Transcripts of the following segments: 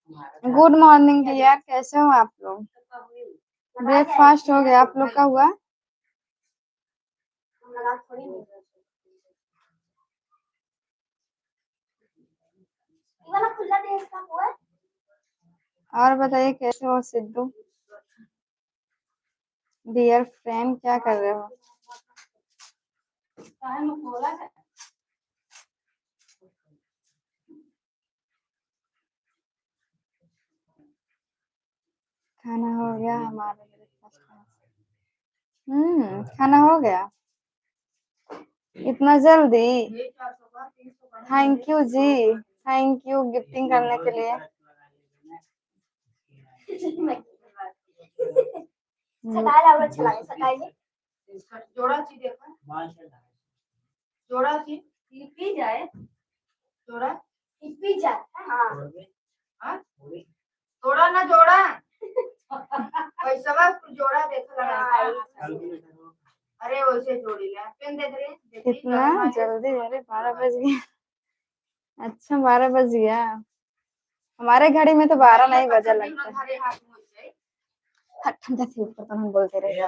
Good morning dear, कैसे हो आप लोग? ब्रेकफास्ट हो गया आप लोग का हुआ? और बताइए कैसे हो सिद्धू डियर फ्रेंड, क्या कर रहे हो? खाना हो गया हमारा ब्रेकफास्ट। खाना हो गया इतना जल्दी? Thank you ji, thank you gifting करने के लिए। जोड़ा चीज देखा, जोड़ा चीज पी जाए, जोड़ा पी जाए। हाँ जोड़ा ना जोड़ा पैसा जोड़ा देखा। अरे वैसे जोड़ी ले पेन दे दे। इतना जल्दी? अरे 12 बज गया। अच्छा 12 बज गया, हमारे घड़ी में तो 12 नहीं बजा लगता है। ठंडा थी ऊपर तो हम बोलते रहे।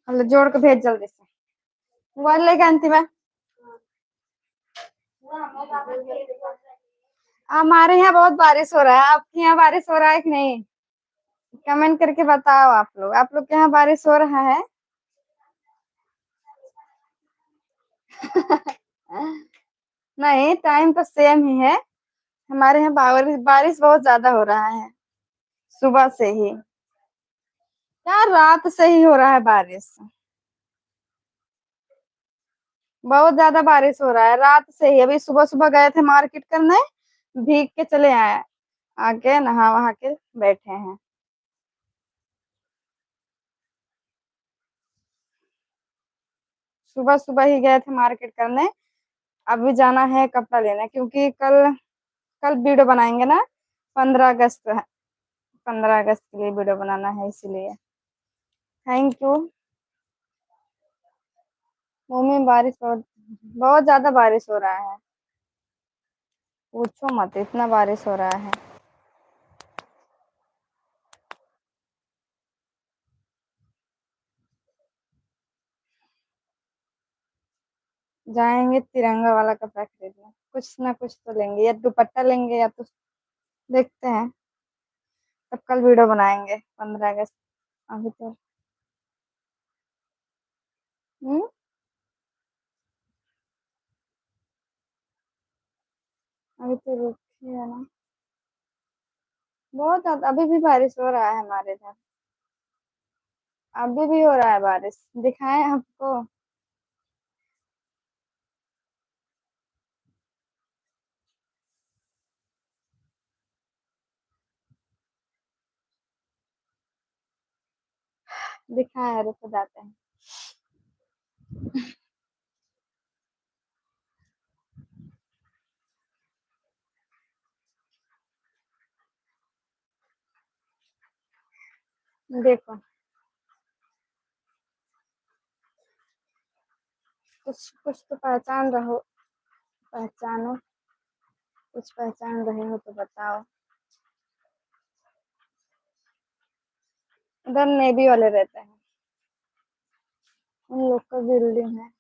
मतलब जोड़ के भेज जल्दी से, मोबाइल लेके आती मैं। हमारे यहाँ बहुत बारिश हो रहा है, आपके यहाँ बारिश हो रहा है कि नहीं? कमेंट करके बताओ आप लोग के यहाँ बारिश हो रहा है? नहीं, टाइम तो सेम ही है। हमारे यहाँ बारिश बारिश बहुत ज्यादा हो रहा है, सुबह से ही। यार रात से ही हो रहा है बारिश, बहुत ज्यादा बारिश हो रहा है रात से ही। अभी सुबह सुबह गए थे मार्केट करने, भीग के चले आए, आके नहा वहा के बैठे हैं। सुबह सुबह ही गए थे मार्केट करने, अभी जाना है कपड़ा लेने, क्योंकि कल कल वीडियो बनाएंगे ना, 15 अगस्त है। 15 अगस्त के लिए वीडियो बनाना है, इसीलिए। Thank you. मुंबई में बारिश बहुत बहुत ज्यादा बारिश हो रहा है, पूछो मत, इतना बारिश हो रहा है। जाएंगे तिरंगा वाला कपड़ा खरीदने, कुछ ना कुछ तो लेंगे, या दुपट्टा लेंगे या तो देखते हैं। तब कल वीडियो बनाएंगे 15 अगस्त। अभी तो हम्म अभी तो रुकी है ना, बहुत ज्यादा अभी भी बारिश हो रहा है हमारे इधर। अभी भी हो रहा है बारिश, दिखाएं आपको? दिखाएं, रुको जाते हैं। देखो, कुछ कुछ तो पहचान रहो, पहचानो, कुछ पहचान रहे हो तो बताओ। उधर नेवी वाले रहते हैं, उन लोग का बिल्डिंग है।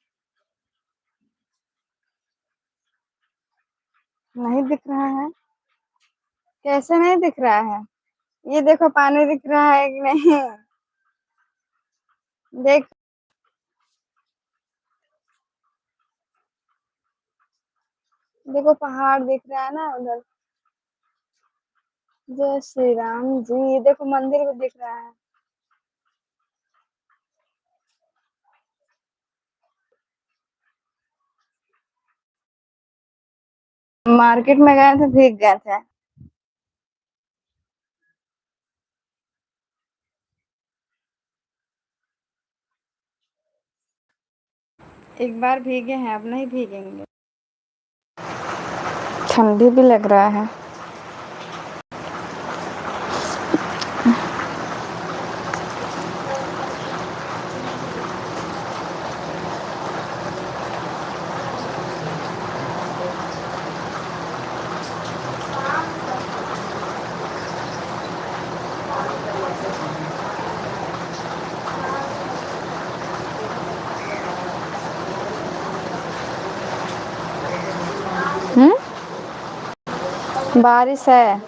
नहीं दिख रहा है? कैसे नहीं दिख रहा है? ये देखो पानी दिख रहा है कि नहीं? देख, देखो पहाड़ दिख रहा है ना उधर। जय श्री राम जी, देखो मंदिर भी दिख रहा है। मार्केट में गए थे, भीग गए थे। एक बार भीगे हैं, अब नहीं भीगेंगे। ठंडी भी लग रहा है। बारिश है।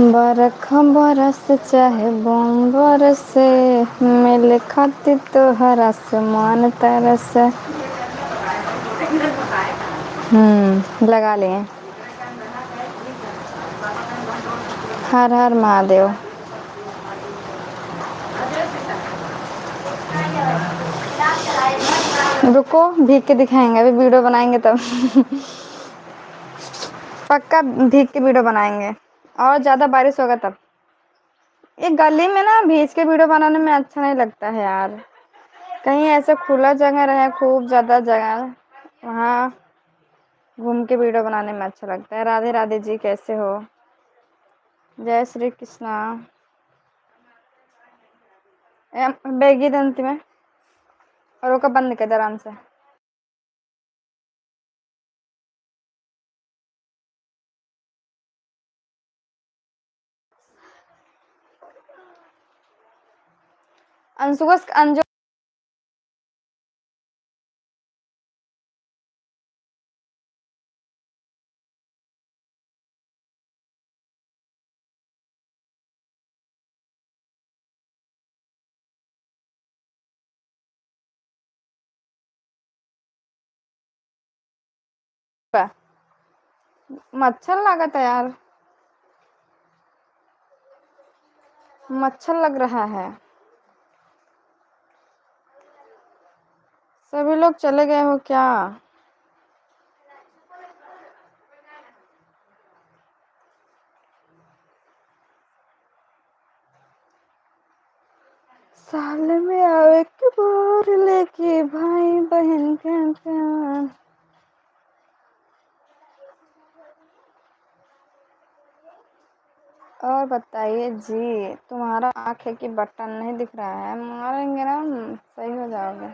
बरखा बरस चाहे बम बरसे, मिले खातिर तोहर आसमान तरस। लगा लिए। हर हर महादेव। रुको भीग के दिखाएंगे, अभी वीडियो बनाएंगे तब। पक्का भीग के वीडियो बनाएंगे, और ज्यादा बारिश होगा तब। ये गली में ना भीज के वीडियो बनाने में अच्छा नहीं लगता है यार। कहीं ऐसे खुला जगह रहे, खूब ज्यादा जगह, वहाँ घूम के वीडियो बनाने में अच्छा लगता है। राधे राधे जी, कैसे हो? जय श्री कृष्णा। बेगी दंती में और वो बंद कर दे आराम से। अंशु को अंजू मच्छर लागत है यार, मच्छर लग रहा है। सभी लोग चले गए हो क्या? साल में आवे के बार लेके भाई बहन का प्यार। और बताइए जी, तुम्हारा आंखें की बटन नहीं दिख रहा है, मारेंगे ना, सही हो जाओगे।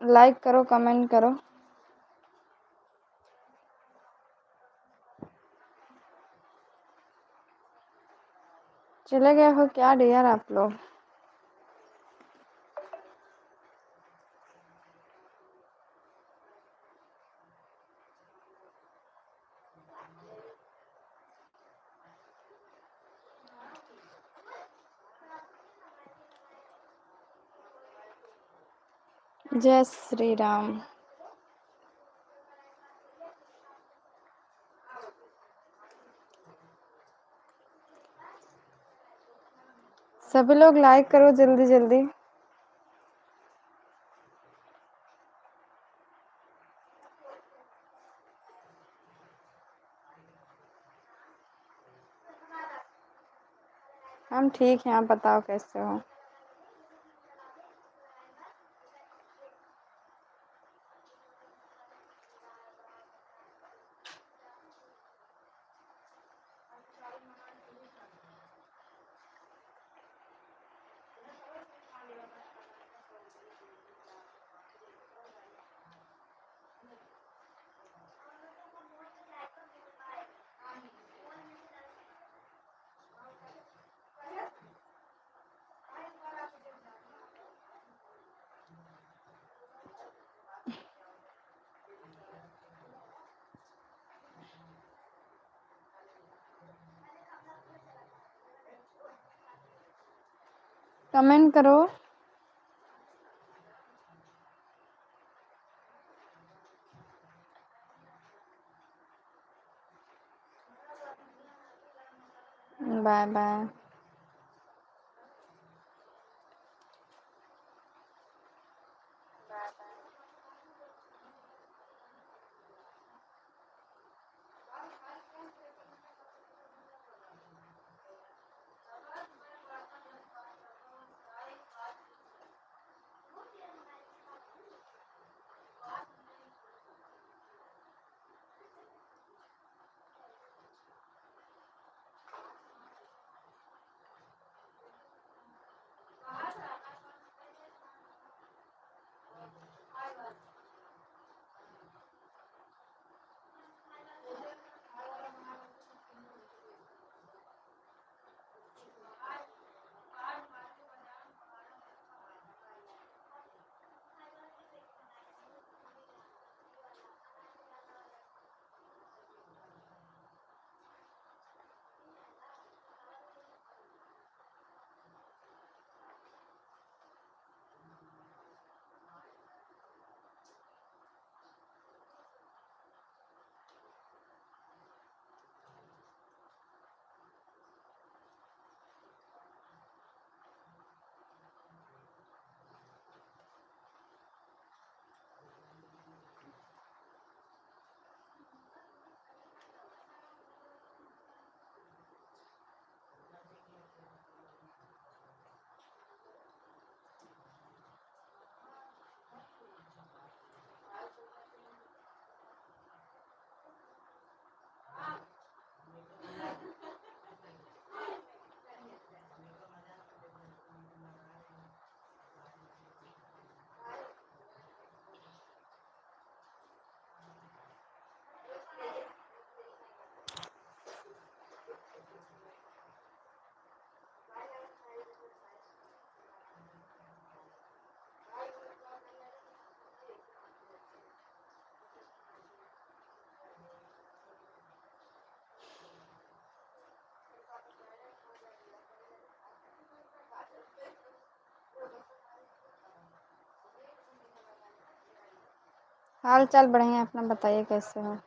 लाइक करो, कमेंट करो। चले गए हो क्या डियर आप लोग? जय श्री राम। सभी लोग लाइक करो जल्दी जल्दी। हम ठीक हैं, आप बताओ कैसे हो? कमेंट करो। Bye bye. हाल चाल बढ़िया, अपना बताइए कैसे हो।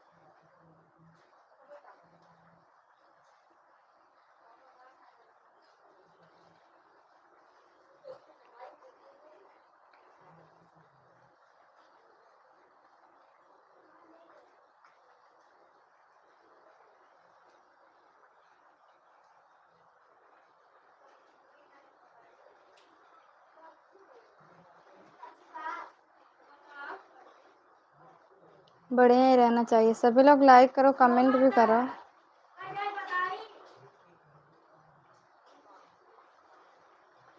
बढ़िया ही रहना चाहिए। सभी लोग लाइक करो, कमेंट भी करो।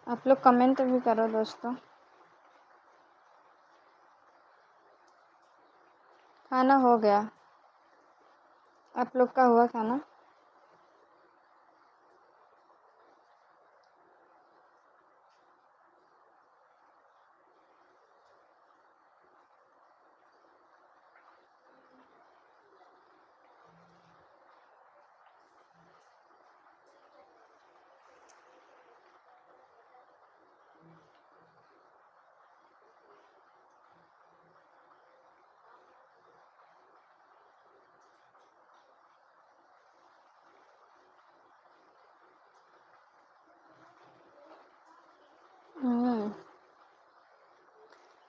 आप लोग कमेंट भी करो दोस्तों। खाना हो गया, आप लोग का हुआ खाना?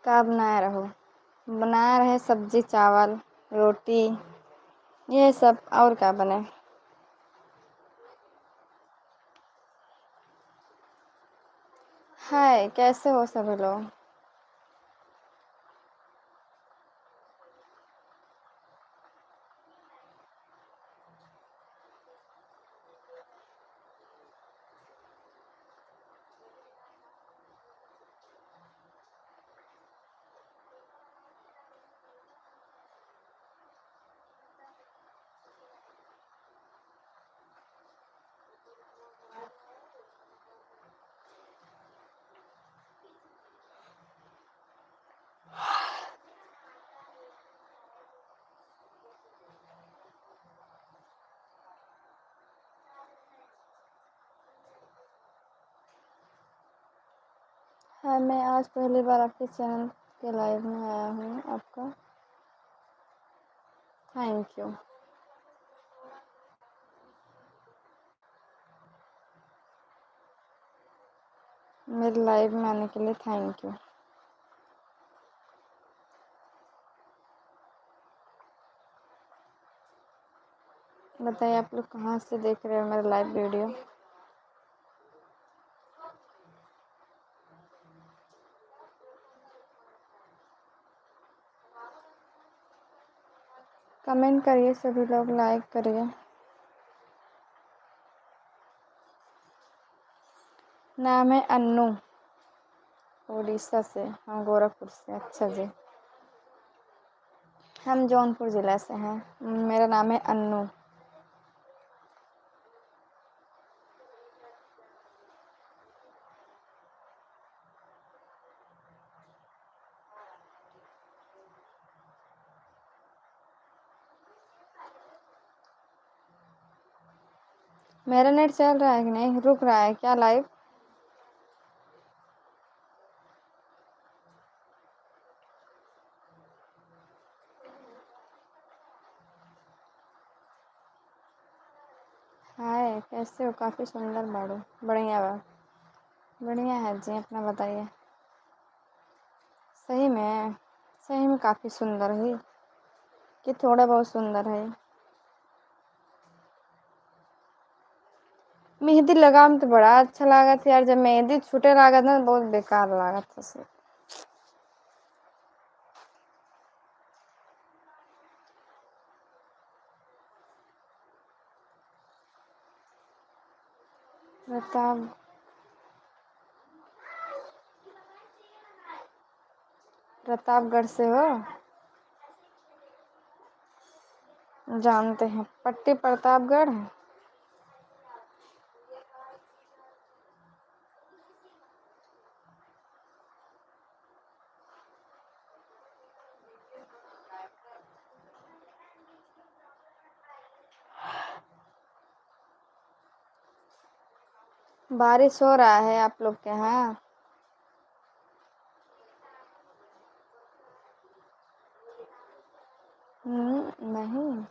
क्या बनाया रहो? बनाया रहे सब्जी चावल रोटी ये सब, और क्या बने? हाय, कैसे हो सभी लोग? हाँ, मैं आज पहली बार आपके चैनल के लाइव में आया हूँ। आपका थैंक यू। मेरे लाइव में आने के लिए थैंक यू। बताइए आप लोग कहाँ से देख रहे हो मेरा लाइव वीडियो? कमेंट करिए, सभी लोग लाइक करिए। नाम है अन्नू, उड़ीसा से। हाँ, गोरखपुर से। अच्छा जी, हम जौनपुर ज़िला से हैं। मेरा नाम है अन्नू। मेरा नेट चल रहा है कि नहीं? रुक रहा है क्या लाइव? हाय, कैसे हो? काफ़ी सुंदर बाड़ू। बढ़िया बा। बढ़िया है जी, अपना बताइए। सही में? सही में काफ़ी सुंदर है कि थोड़ा बहुत सुंदर है? मेहंदी लगाम तो बड़ा अच्छा लागत यार, जब मेहंदी छूटे लागत ना बहुत बेकार लागत से। प्रताप प्रतापगढ़ से हो? जानते हैं, पट्टी प्रतापगढ़ है। बारिश हो रहा है आप लोग के यहाँ? नहीं।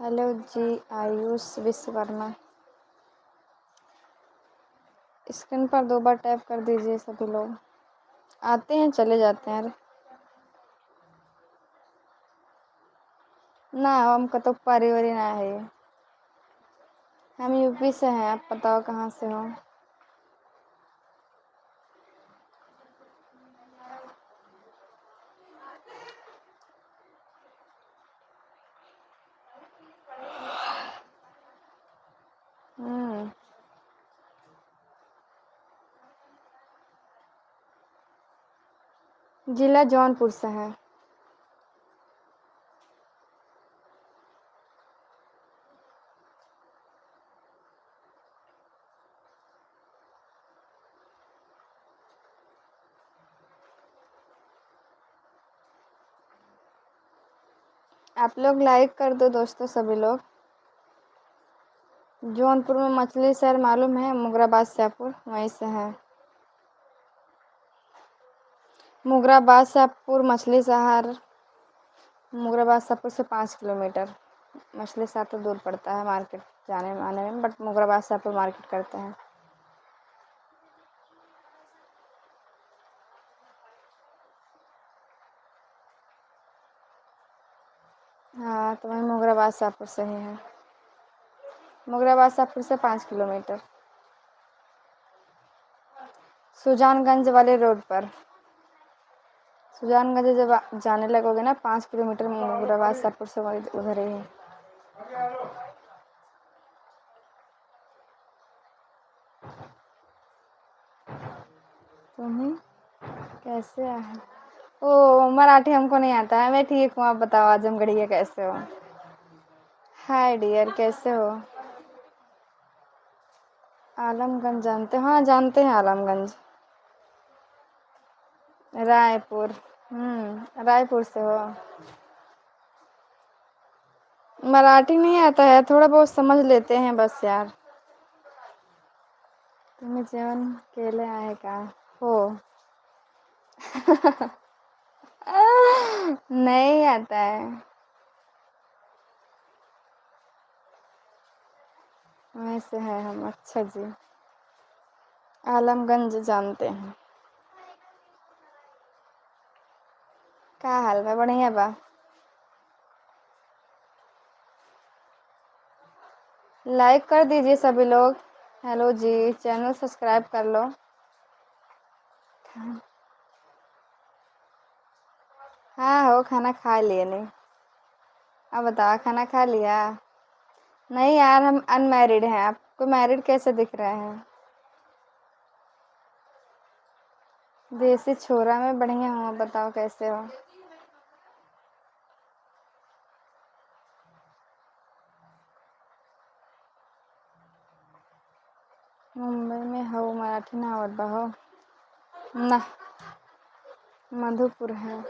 हेलो जी आयुष विश्वकर्मा। स्क्रीन पर 2 बार टैप कर दीजिए सभी लोग। आते हैं चले जाते हैं। ना हमको तो परिवार ना है। हम यूपी से हैं, आप बताओ कहाँ से हो। जिला जौनपुर से है। आप लोग लाइक कर दो दोस्तों सभी लोग। जौनपुर में मछली शहर मालूम है, मुगराबाद शाहपुर वहीं से है। मुगराबाद शाहपुर मछली शहर, मुगराबाद शाहपुर से 5 किलोमीटर। मछली शहर तो दूर पड़ता है मार्केट जाने में आने में, बट मुगराबाद शाहपुर मार्केट करते हैं। हाँ तो वहीं मुगराबाद शाहपुर से ही है। मुगराबाद शाहपुर से 5 किलोमीटर। सुजानगंज वाले रोड पर। सुजानगंज जब जाने लगोगे ना 5 किलोमीटर मुगराबाद शाहपुर से वही उधर ही है। तुम्हें कैसे है? ओ मराठी हमको नहीं आता है। मैं ठीक हूँ, आप बताओ आजमगढ़ी के कैसे हो? हाय डियर, कैसे हो? आलमगंज जानते हो? हाँ जानते हैं आलमगंज। रायपुर। रायपुर से हो? मराठी नहीं आता है, थोड़ा बहुत समझ लेते हैं बस यार। तुम्हें जीवन केले आए का हो? नहीं आता है। वैसे है हम। अच्छा जी। आलमगंज जानते हैं। क्या हाल बा? बढ़िया बा। लाइक कर दीजिए सभी लोग। हेलो जी, चैनल सब्सक्राइब कर लो। हाँ हो, खाना खा लिए नहीं? अब बताओ खाना खा लिया? नहीं यार, हम अनमैरिड हैं। आपको मैरिड कैसे दिख रहे हैं? देसी छोरा में बढ़िया हूँ, बताओ कैसे हो? मुंबई में हो? मराठी ना आवत बा हो? ना, मधुपुर है।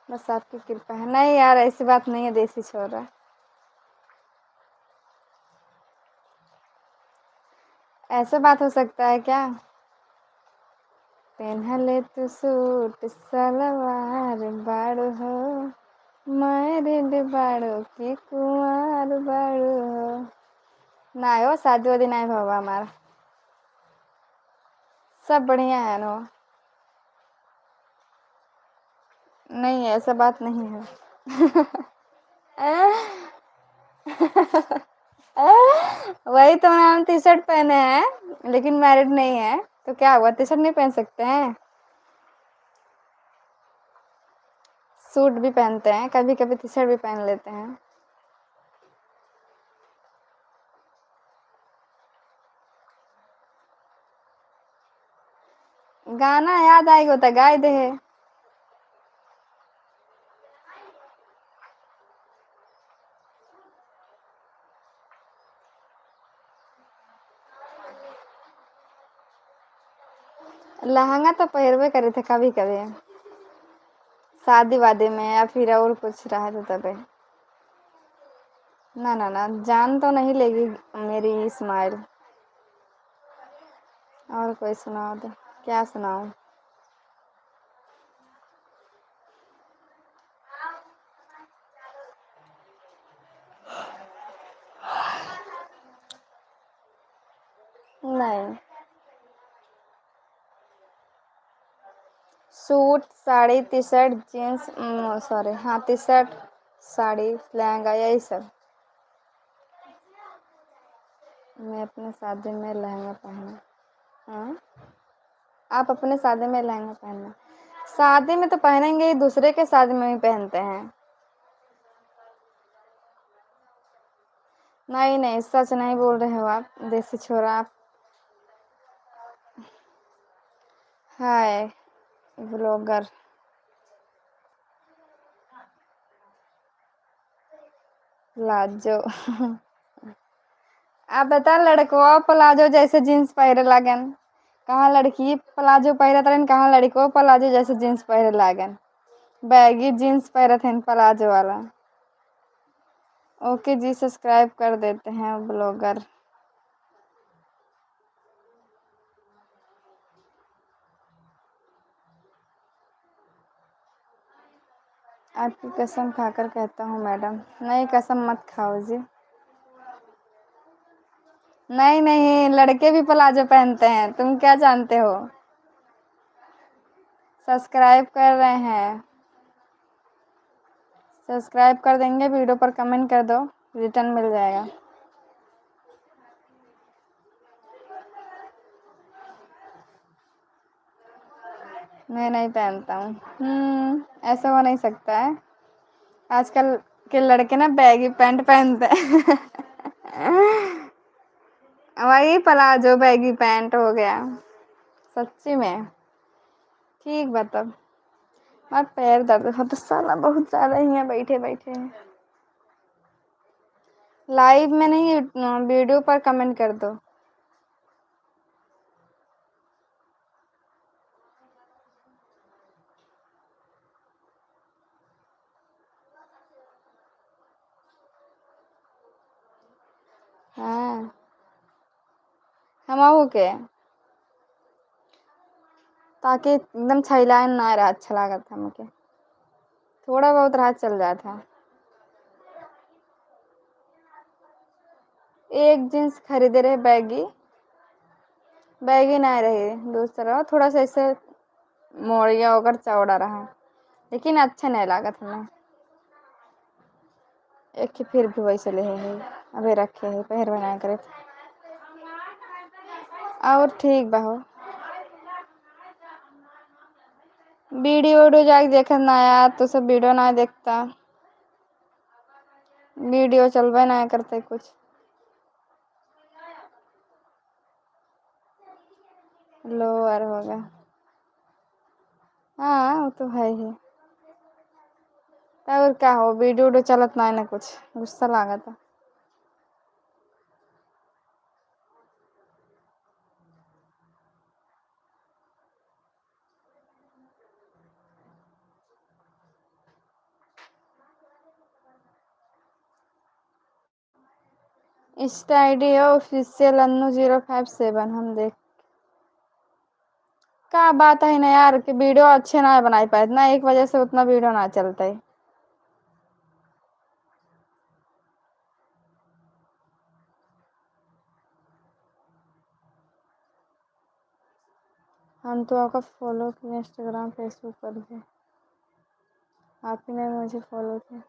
बस आपकी कृपा है। नहीं यार ऐसी बात नहीं है, देसी छोरा। ऐसा बात हो सकता है क्या? पेन्हले तू सूट सलवार बाड़ू हो, मैरिड बाड़ू की कुंवार बाड़ू हो। ना हो, शादी वादी नहीं भवा हमारा। सब बढ़िया है नो। नहीं ऐसा बात नहीं है। वही तो हम टी शर्ट पहने हैं लेकिन मैरिड नहीं है, तो क्या हुआ? टी शर्ट नहीं पहन सकते हैं? सूट भी पहनते हैं, कभी कभी टी शर्ट भी पहन लेते हैं। गाना याद आएगा तो गाय दे। लहंगा तो पहिरबे करे थे कभी कभी, शादी वादी में या फिर और कुछ रहा तो तबे। ना ना ना, जान तो नहीं लेगी मेरी स्माइल। और कोई सुनाओ तो, क्या सुनाऊं। नहीं, suit sari T shirt jeans, sorry हाँ टी शर्ट साड़ी लहंगा यही सब। मैं अपने शादी में लहंगा पहना। हाँ, आप अपने शादी में लहंगा पहनना। शादी में तो पहनेंगे ही, दूसरे के शादी में भी पहनते हैं। नहीं नहीं, सच नहीं बोल रहे हो आप, देसी छोरा आप। हाय ब्लॉगर। लाजो। आप बता, लड़को प्लाजो जैसे जीन्स पहरे लागन, कहाँ लड़की प्लाजो पहरत रहन, कहाँ लड़को प्लाजो जैसे जीन्स पहरे लागन। बैगी जीन्स पहरत हैं प्लाजो वाला। ओके जी, सब्सक्राइब कर देते हैं ब्लॉगर। आपकी कसम खाकर कहता हूँ मैडम, नहीं कसम मत खाओ जी। नहीं नहीं, लड़के भी प्लाजो पहनते हैं, तुम क्या जानते हो। सब्सक्राइब कर रहे हैं, सब्सक्राइब कर देंगे, वीडियो पर कमेंट कर दो, रिटर्न मिल जाएगा। मैं नहीं पहनता हूँ। ऐसा हो नहीं सकता है। आजकल के लड़के ना बैगी पैंट पहनते हैं। वही प्लाजो बैगी पैंट हो गया, सच्ची में। ठीक बता, मैं पैर दर्द हो तो साला बहुत ज्यादा ही है बैठे बैठे। लाइव में नहीं, वीडियो पर कमेंट कर दो। हाँ, हम आओ के ताकि एकदम छैलान ना रहा, अच्छा लगा था मुझे, थोड़ा बहुत राहत चल जाता था। एक जींस खरीदे रहे बैगी, बैगी नहीं रही, दूसरा थोड़ा सा ऐसे मोड़िया होकर चौड़ा रहा, लेकिन अच्छा नहीं लगा था मैं। एक ही फिर भी वैसे ले है, अभी रखे है पहर बना करे। और ठीक बहो, वीडियो वीडियो जाके देखत ना यार, तो सब वीडियो ना देखता, वीडियो चलबे ना करते कुछ। लोअर होगा, हाँ वो तो है ही। और क्या हो, वीडियो वीडियो चलत ना है ना कुछ, गुस्सा लगा था। इंस्टा आईडी है ऑफिशियल अन्नू057, हम देख। क्या बात है ना यार कि वीडियो अच्छे ना बनाई पाए ना, एक वजह से उतना वीडियो ना चलता है। हम तो आपका फॉलो किए इंस्टाग्राम फेसबुक पर भी, आप ही ने मुझे फॉलो किया।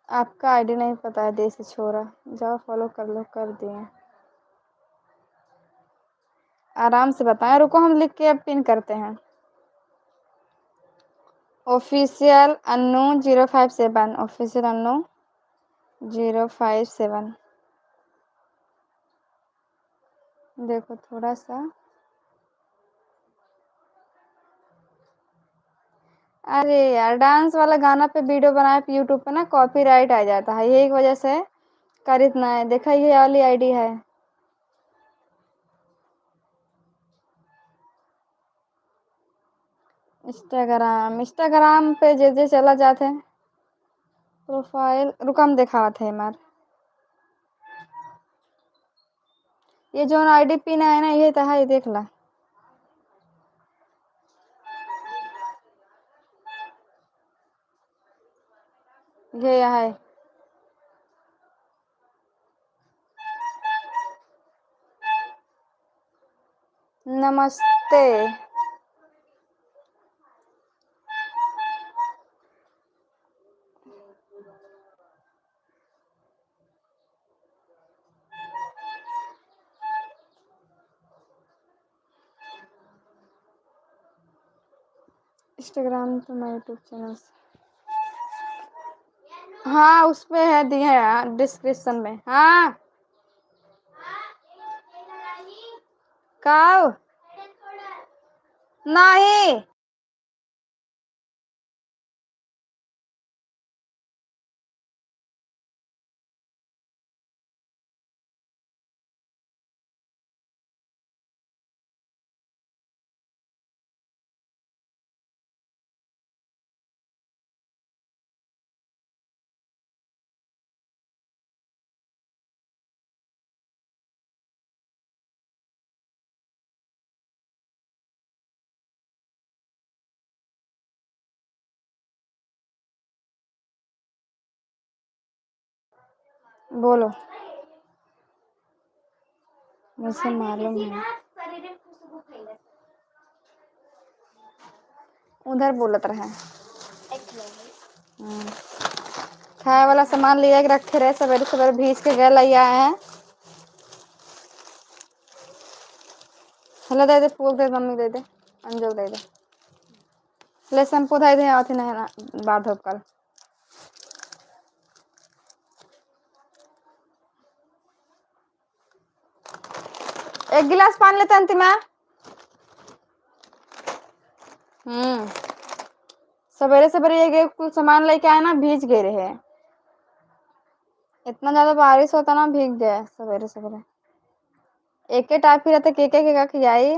आपका आईडी नहीं पता है, देसी छोरा, जाओ फॉलो कर लो, कर दिए। आराम से बताएं, रुको हम लिख के अब पिन करते हैं। ऑफिशियल अन्नू057, ऑफिशियल अन्नू057। देखो थोड़ा सा, अरे यार डांस वाला गाना पे वीडियो बनाए पे यूट्यूब पे ना कॉपीराइट आ जाता है, यही वजह से कर इतना है। देखा, ये वाली आईडी है। इंस्टाग्राम पे जे जे चला जाते हैं प्रोफाइल रुकम दिखावा थे मार ये जो आईडी पिन है ना ये तो है, ये देख ला। ये है नमस्ते। इंस्टाग्राम तो मैं यूट्यूब चैनल से हाँ उस पे है दिया है डिस्क्रिप्शन में। हाँ काव नहीं बोलो मुझे मालूम है उधर बोलत रहे। खाए वाला सामान लिया के रखे रहे सवेरे सवेरे भीज के गए लई आए हैं। हेलो दे दे फूक दे मम्मी दे दे अंजू दे दे ले शैम्पू दे दे अथी नहीं ना बात हो कल। एक गिलास पानी लेते अंतिमा। सवेरे सवेरे ये कुछ सामान लेके आए ना भीज गए रहे। इतना ज्यादा बारिश होता ना भीग गए सवेरे सवेरे। एक टाइप ही रहते के का खियाई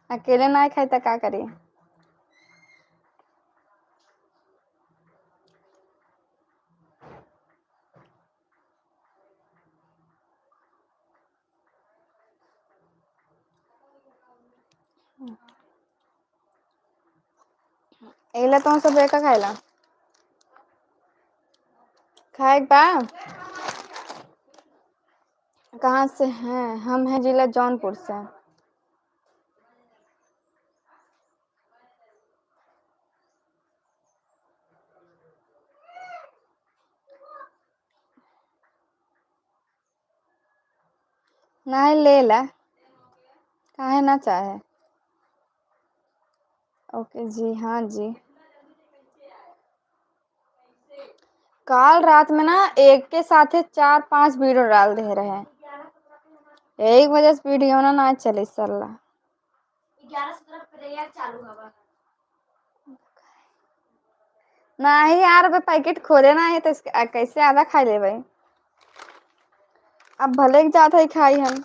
अकेले ना खाई तो क्या करिए। एला तो सब एक खाएला खाए बा। कहाँ से हैं हम? हैं जिला जौनपुर से। नहीं ले ला काहे ना चाहे। ओके जी हाँ जी। कल रात में ना एक के साथ 4-5 वीडियो डाल दे रहे हैं। एक वजह से वीडियो ना चले सल्ला 11 चालू होगा नहीं यार अबे पैकेट खोले ना है तो कैसे आधा खा ले भाई। अब भले ही जाता ही खाई हम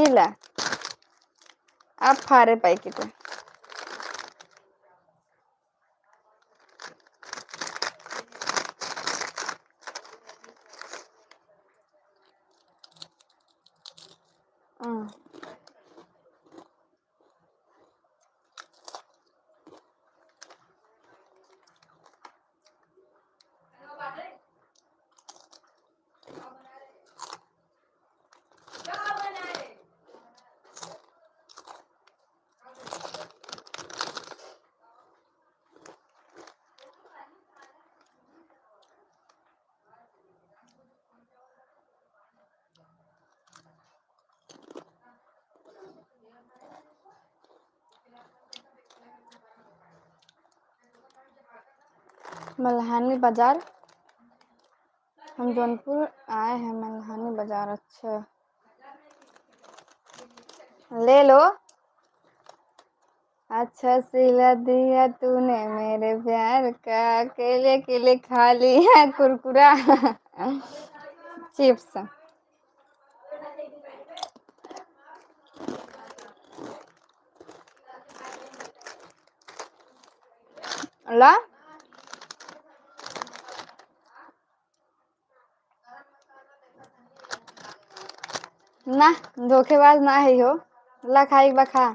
इला अब फारे पैकेट मल्हानी बाजार। हम जौनपुर आए हैं मल्हानी बाजार। अच्छा ले लो। अच्छा सिला दिया तूने मेरे प्यार का अकेले अकेले खा लिया कुरकुरा चिप्स। ला ना धोखेबाज ना है हो। ला खाई बा खा।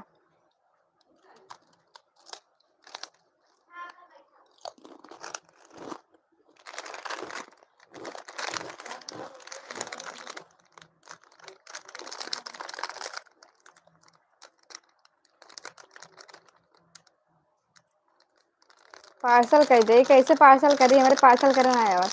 पार्सल कर दे। कैसे पार्सल करी? हमारे पार्सल करना आया और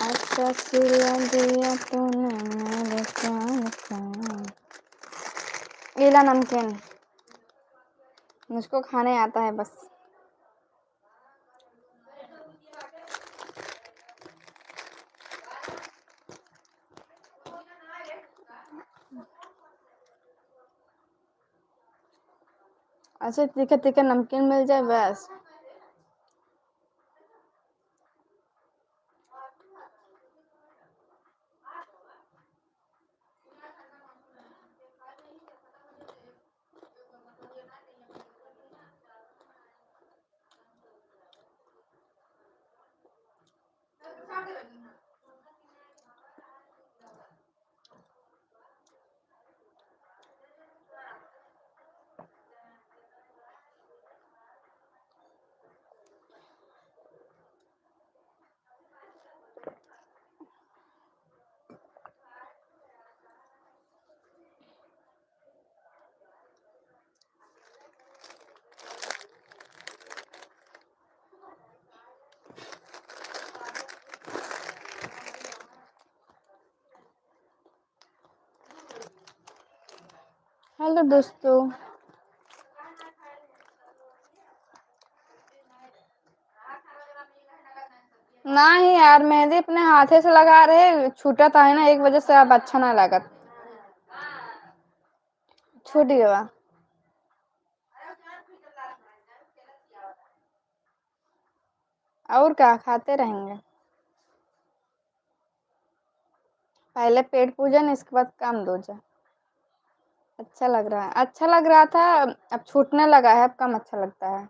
अच्छा सिला दिया तूने मेरे कान का। ये ला नमकीन, मुझको खाने आता है बस। ऐसे तीखे तीखे नमकीन मिल जाए बस। हेलो दोस्तों, ना ही यार मेहंदी अपने हाथे से लगा रहे, छूटा था है ना, एक वजह से अब अच्छा ना लगा, छूट गया। और क्या खाते रहेंगे? पहले पेट पूजन, इसके बाद काम दूजा। अच्छा लग रहा है, अच्छा लग रहा था, अब छूटने लगा है, अब कम अच्छा लगता है।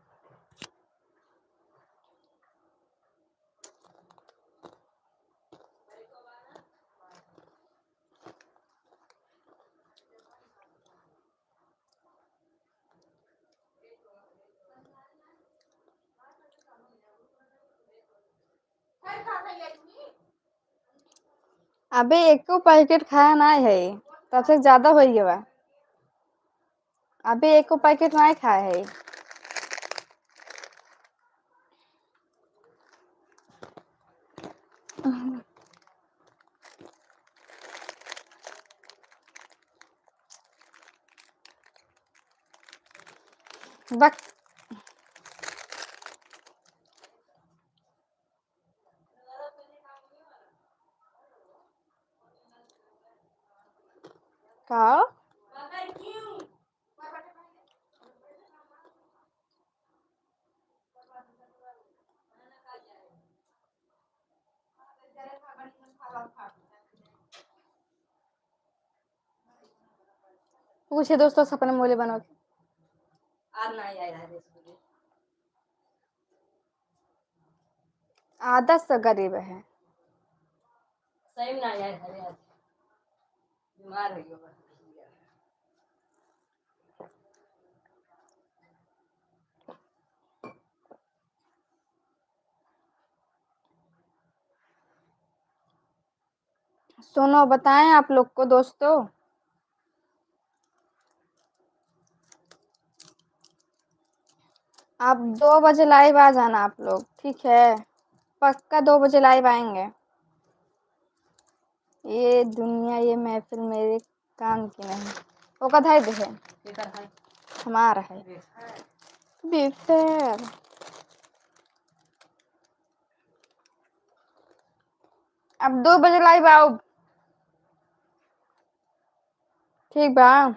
अबे एक को पैकेट खाया ना है, तब से ज्यादा हो गया। अबे एक को पैकेट ना खाया है। बक का पूछे दोस्तों सपने मोले बनो के। आदत से गरीब है। सही में ना यार, अरे आज बीमार हो गया। सुनो बताएं आप लोग को दोस्तों, आप 2 बजे लाइव आ जाना आप लोग, ठीक है? पक्का 2 बजे लाइव आएंगे। ये दुनिया, ये महफिल मेरे काम की नहीं। वो कधाई दे है, हमारा है बेफेर। अब 2 बजे लाइव आओ, ठीक बा?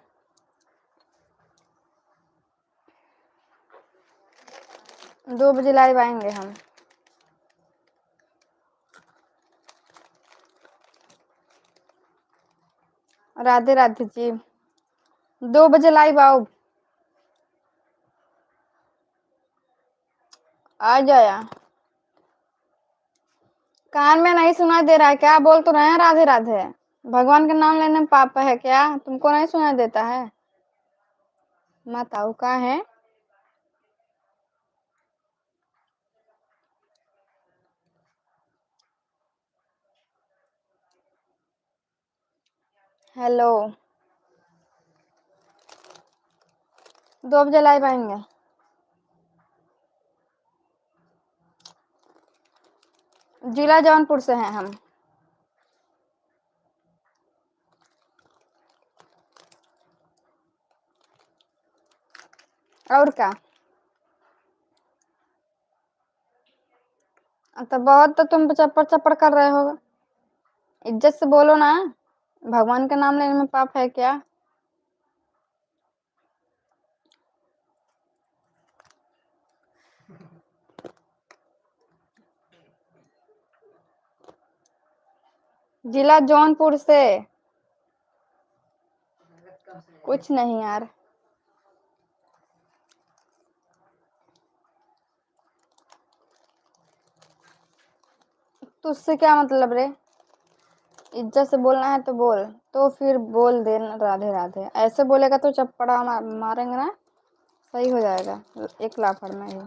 2 बजे लाइव आएंगे हम। राधे राधे जी। 2 बजे लाइव आओ, आ जाया। कान में नहीं सुनाई दे रहा है क्या? बोल तो रहे हैं राधे राधे। भगवान के नाम लेने में पाप है क्या? तुमको नहीं सुनाई देता है? मत आओ, का है? हेलो, 2 बजे लाइव आएंगे। जिला जौनपुर से हैं हम। और क्या? तो बहुत तो तुम चप्पड़ चप्पड़ कर रहे हो। इज्जत से बोलो ना, भगवान का नाम लेने में पाप है क्या? जिला जौनपुर से। कुछ नहीं यार। तो उससे क्या मतलब रे? इज्जत से बोलना है तो बोल, तो फिर बोल दे राधे राधे। ऐसे बोलेगा तो चप्पड़ा मारेंगे ना, सही हो जाएगा 1 लाफड़ में ही।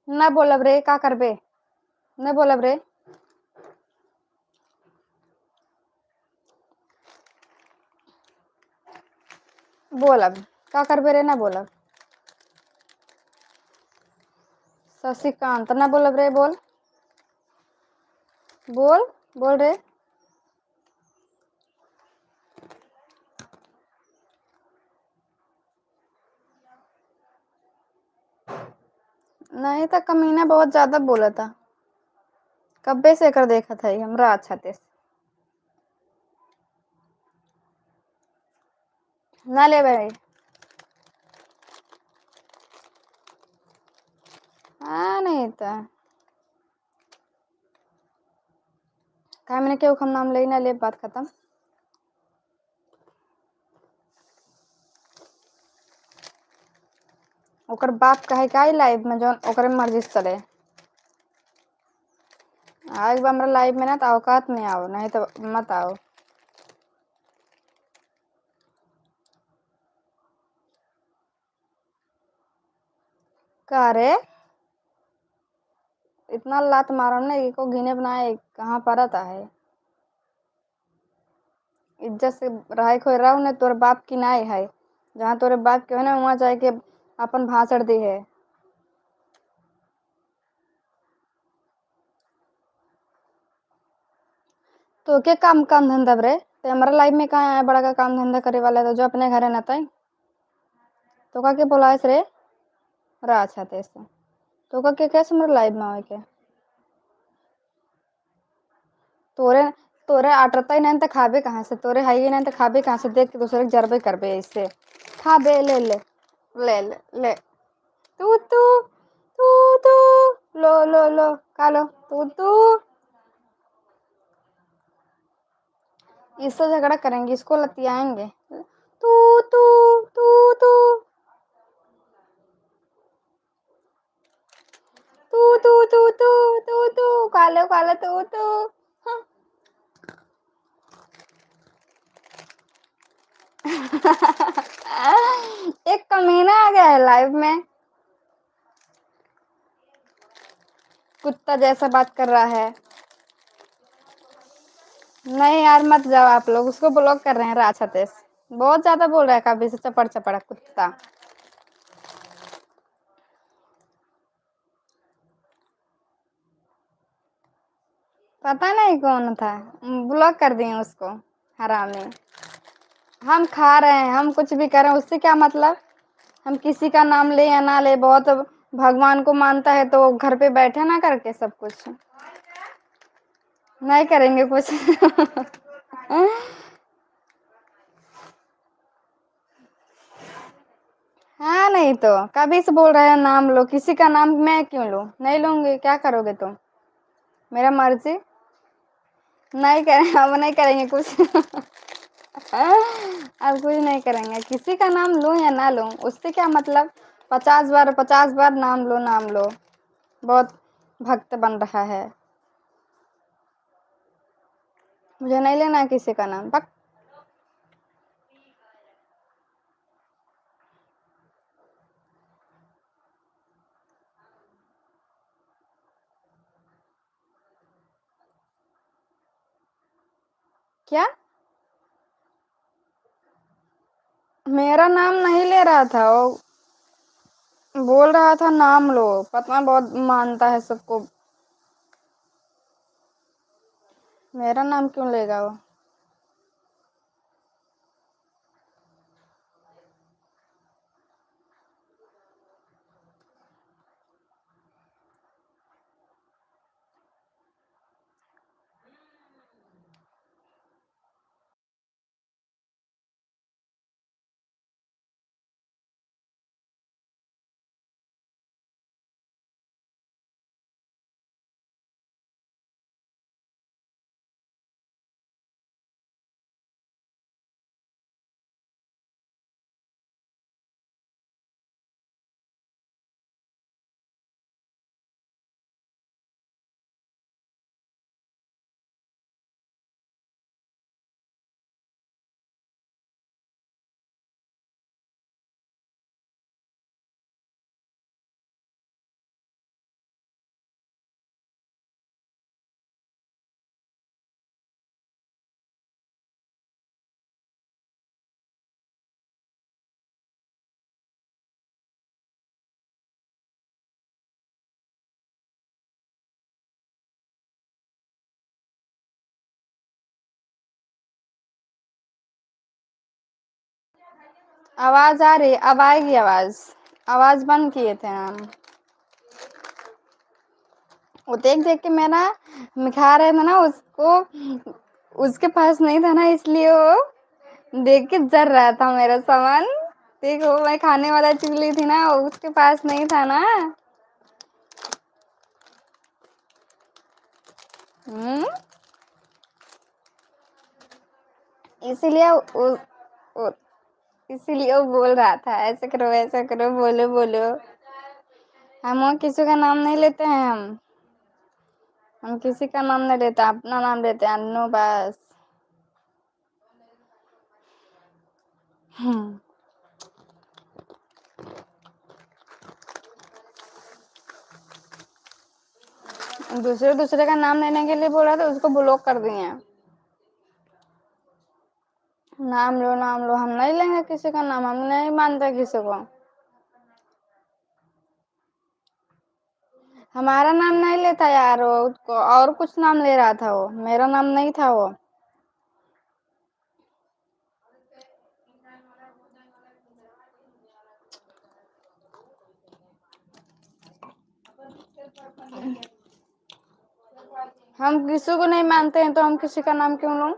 ना बोलब रे, का करबे? न बोलब रे। बोलब का करबे रे? ना बोलब। शशिकांत ना बोलब रे, बोल बोल बोल रे। नहीं तो कमीना बहुत ज्यादा बोला था, कब्बे से कर देखा था हमरा अच्छा थे। ना ले भाई। हाँ नहीं तो का मैंने क्यों हम नाम ले ना ले, बात खत्म। ओकर बाप कहे का लाइव में जो ओकरे मर्जी से चले। आज हमरा लाइव में ना तो औकात में आओ, नहीं तो मत आओ। का रे? इतना लात मारो ना, को गिने बनाए कहाँ पर आता है? इज्जत से रहा खोई रहो ने, तोर बाप की नाई है। जहाँ तोरे बाप के हो ना, वहाँ जाके अपन भाषण दी है। तो क्या काम काम धंधा रे? तो हमारा लाइफ में कहाँ है बड़ा का काम धंधा करे वाला? तो जो अपने घरे न तय तो का के बोलाइस रे? राज छाते से तो का के कैसे मेरे लाइफ में आवे के? तोरे तोरे आटरता ही नहीं तो खाबे कहाँ से? तोरे हाई नहीं तो खाबे कहाँ से? देख के दूसरे के जरबे करबे इससे। खाबे ले ले ले ले ले। तू तू तू तू लो लो लो खा लो तू तू। इससे झगड़ा करेंगे, इसको लतियाएंगे। तू तू तू तू तू तू तू तू तू तू काले तू तू। हाँ। एक कमीना आ गया है लाइव में, कुत्ता जैसा बात कर रहा है। नहीं यार मत जाओ आप लोग, उसको ब्लॉक कर रहे हैं राक्षस। बहुत ज्यादा बोल रहा है, कभी से चपड़ चपड़ा कुत्ता। पता नहीं कौन था, ब्लॉक कर दिए उसको, हरामी। हम खा रहे हैं, हम कुछ भी करें उससे क्या मतलब? हम किसी का नाम ले या ना ले, बहुत भगवान को मानता है तो घर पे बैठे ना करके सब कुछ नहीं करेंगे कुछ। हाँ नहीं नहीं तो कभी से बोल रहे हैं नाम लो, किसी का नाम मैं क्यों लूं? नहीं लूंगी, क्या करोगे तुम? मेरा मर्जी। नहीं करें, अब नहीं करेंगे कुछ। अब कुछ नहीं करेंगे, किसी का नाम लूं या ना लूं उससे क्या मतलब। 50 बार नाम लो, बहुत भक्त बन रहा है। मुझे नहीं लेना है किसी का नाम, बक। क्या? मेरा नाम नहीं ले रहा था वो, बोल रहा था नाम लो, पता बहुत मानता है सबको। मेरा नाम क्यों लेगा वो? आवाज आ रही, अब आएगी आवाज। आवाज बंद किए थे हम। वो देख देख के मेरा खा रहे थे ना उसको, उसके पास नहीं था ना, इसलिए वो देख के जर रहा था मेरा सामान। देखो मैं खाने वाला चीज ली थी ना, उसके पास नहीं था ना। हम्म। इसीलिए वो इसीलिए वो बोल रहा था ऐसे करो ऐसा करो, बोलो बोलो। हम और किसी का नाम नहीं लेते हैं, हम किसी का नाम नहीं लेते, अपना नाम लेते हैं अन्नू, बस। हम्म। दूसरे दूसरे का नाम लेने के लिए बोला था, उसको ब्लॉक कर दिए। नाम लो, हम नहीं लेंगे किसी का नाम, हम नहीं मानते किसी को। हमारा नाम नहीं लेता यार, वो उसको और कुछ नाम ले रहा था, वो मेरा नाम नहीं था वो। हम किसी को नहीं मानते हैं तो हम किसी का नाम क्यों लूं?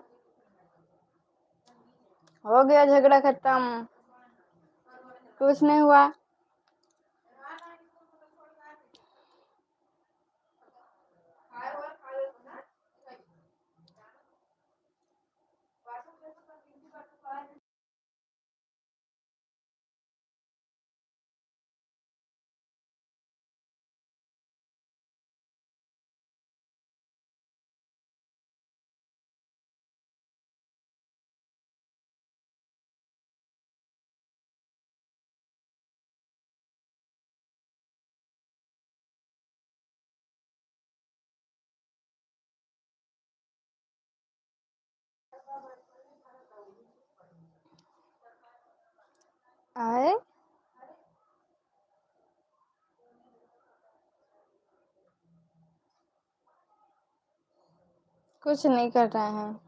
हो गया झगड़ा खत्म, कुछ नहीं हुआ। आए, कुछ नहीं कर रहे हैं।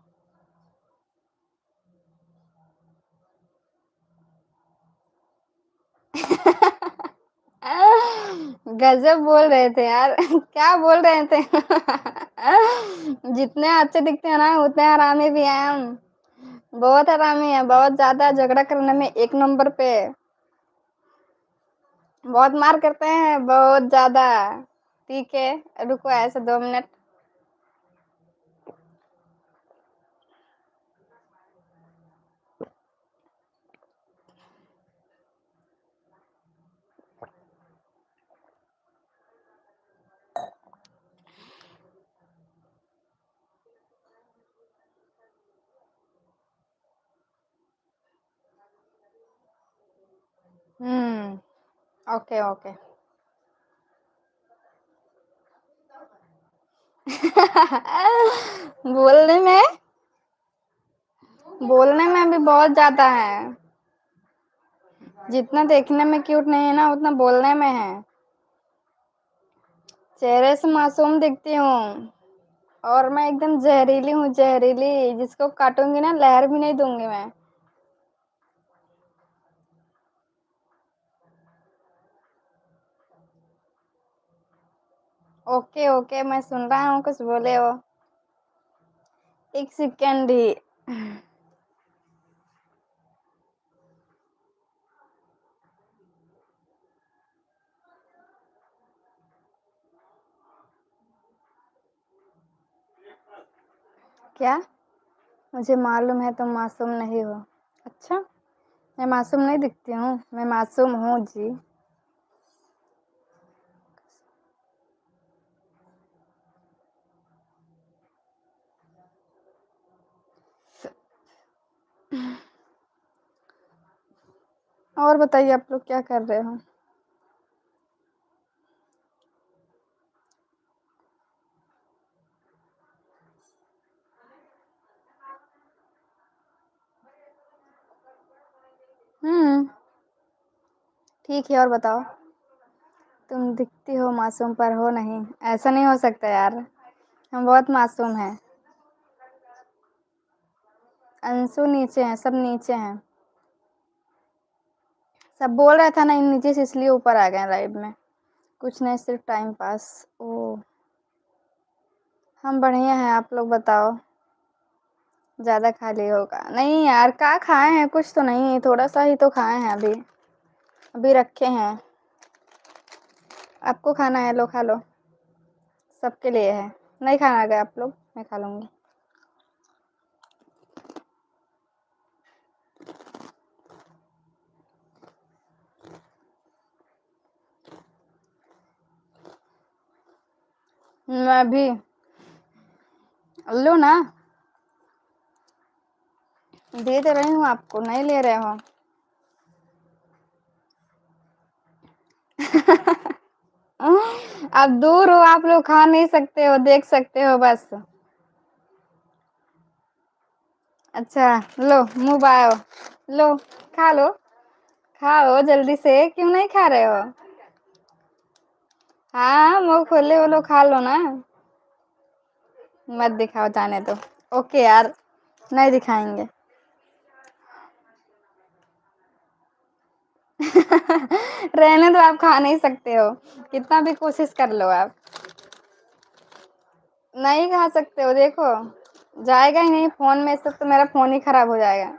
गजब बोल रहे थे यार। क्या बोल रहे थे? जितने अच्छे दिखते हैं ना उतने हरामी भी हैं हम। बहुत हरामी है, बहुत ज्यादा, झगड़ा करने में एक नंबर पे। बहुत मार करते हैं, बहुत ज्यादा। ठीक है, रुको ऐसे 2 मिनट। Okay okay. बोलने में बोलने में भी बहुत ज्यादा है। जितना देखने में क्यूट नहीं है ना, उतना बोलने में है। चेहरे से मासूम दिखती हूँ, और मैं एकदम जहरीली हूँ, जहरीली। जिसको काटूंगी ना, लहर भी नहीं दूंगी मैं। ओके ओके, मैं सुन रहा हूँ, कुछ बोले हो। एक सेकेंड ही। क्या? मुझे मालूम है तुम मासूम नहीं हो। अच्छा, मैं मासूम नहीं दिखती हूँ, मैं मासूम हूँ जी। और बताइए, आप लोग क्या कर रहे हो? हम्म, ठीक है, और बताओ। तुम दिखती हो मासूम, पर हो नहीं। ऐसा नहीं हो सकता यार, हम बहुत मासूम हैं। अंशु नीचे हैं, सब नीचे हैं। सब बोल रहा था ना इन नीचे से, इसलिए ऊपर आ गए लाइव में। कुछ नहीं, सिर्फ टाइम पास। ओ, हम बढ़िया हैं, आप लोग बताओ। ज्यादा खा लिया होगा? नहीं यार, क्या खाए हैं, कुछ तो नहीं, थोड़ा सा ही तो खाए हैं अभी। अभी रखे हैं। आपको खाना है, लो खा लो। सबके लिए है। नहीं खाना अगर आप लोग, मैं खा लूंगी। मैं भी। लो ना, दे तो रही हूँ आपको, नहीं ले रहे हो। आप दूर हो, आप लोग खा नहीं सकते हो, देख सकते हो बस। अच्छा, लो मुंह बायो। लो, खा लो। खाओ जल्दी से, क्यों नहीं खा रहे हो? हाँ, मुंह खोले हो, लो खा लो ना। मत दिखाओ, जाने दो। ओके यार, नहीं दिखाएंगे। रहने दो, आप खा नहीं सकते हो, कितना भी कोशिश कर लो आप। नहीं खा सकते हो, देखो। जाएगा ही नहीं फोन में से, तो मेरा फोन ही खराब हो जाएगा।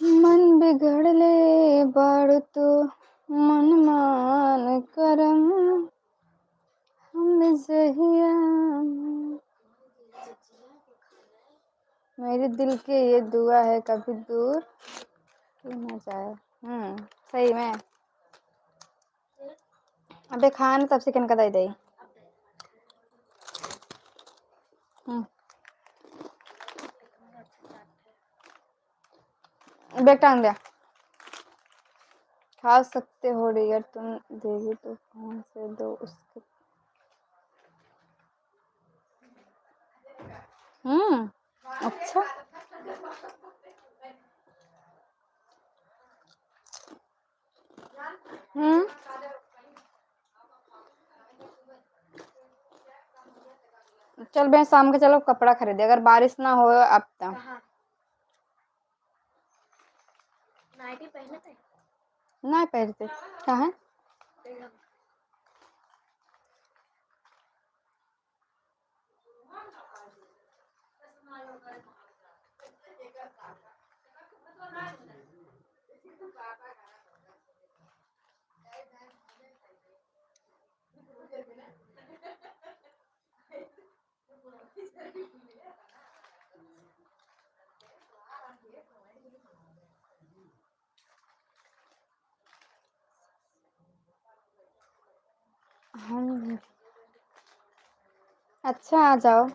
मन बिगड़ ले बाड़ तो मन मान करम, हम जहिया। मेरे दिल की ये दुआ है, कभी दूर क्यों ना जाए। सही में। अबे खान तब चिकन का दे दे। हम्म, बेटा टांग दिया। खा सकते हो डियर, तुम देगी तो फोन से दो उसके। अच्छा। हम्म। चल बे, शाम के चलो कपड़ा खरीदे, अगर बारिश ना हो अब तक। नाइटी पहनते? नहीं पहनते। कहाँ है? हम अच्छा आ जाओ।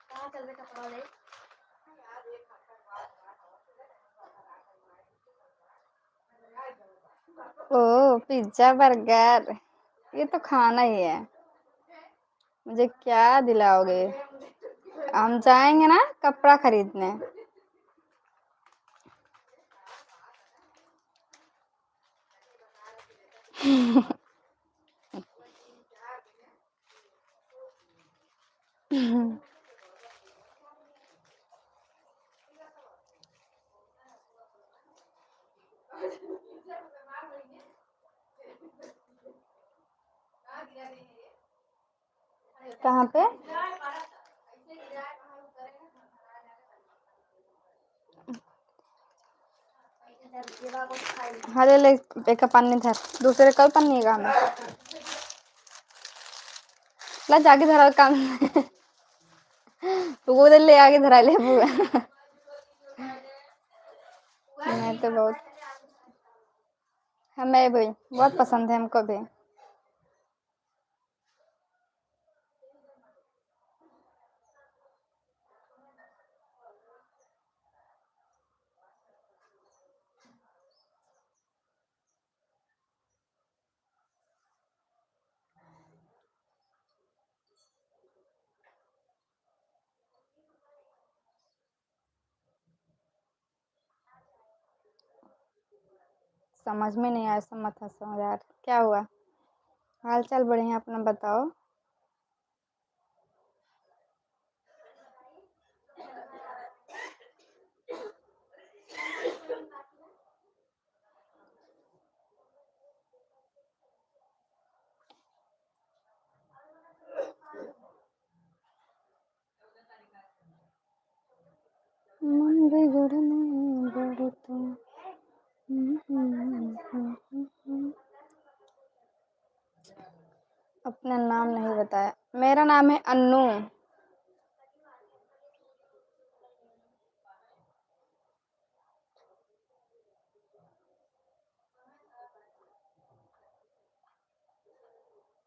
कहाँ चल रहे कपड़ा ले? ओ पिज्जा बर्गर, ये तो खाना ही है। मुझे क्या दिलाओगे? हम जाएंगे ना कपड़ा खरीदने। कहाँ पे? हरे ले एक पन्नी धर, दूसरे कल पन्नी का हमें ला जाके धरा काम। तू उधर ले आके धरा ले बुआ। मैं तो बहुत, हमें भी बहुत पसंद है, हमको भी। समझ में नहीं आया, सब मत हंसो यार। क्या हुआ? हाल चाल बढ़िया, अपना बताओ। मन बिगड़ने बड़े तुम। अपना नाम नहीं बताया। मेरा नाम है अन्नू।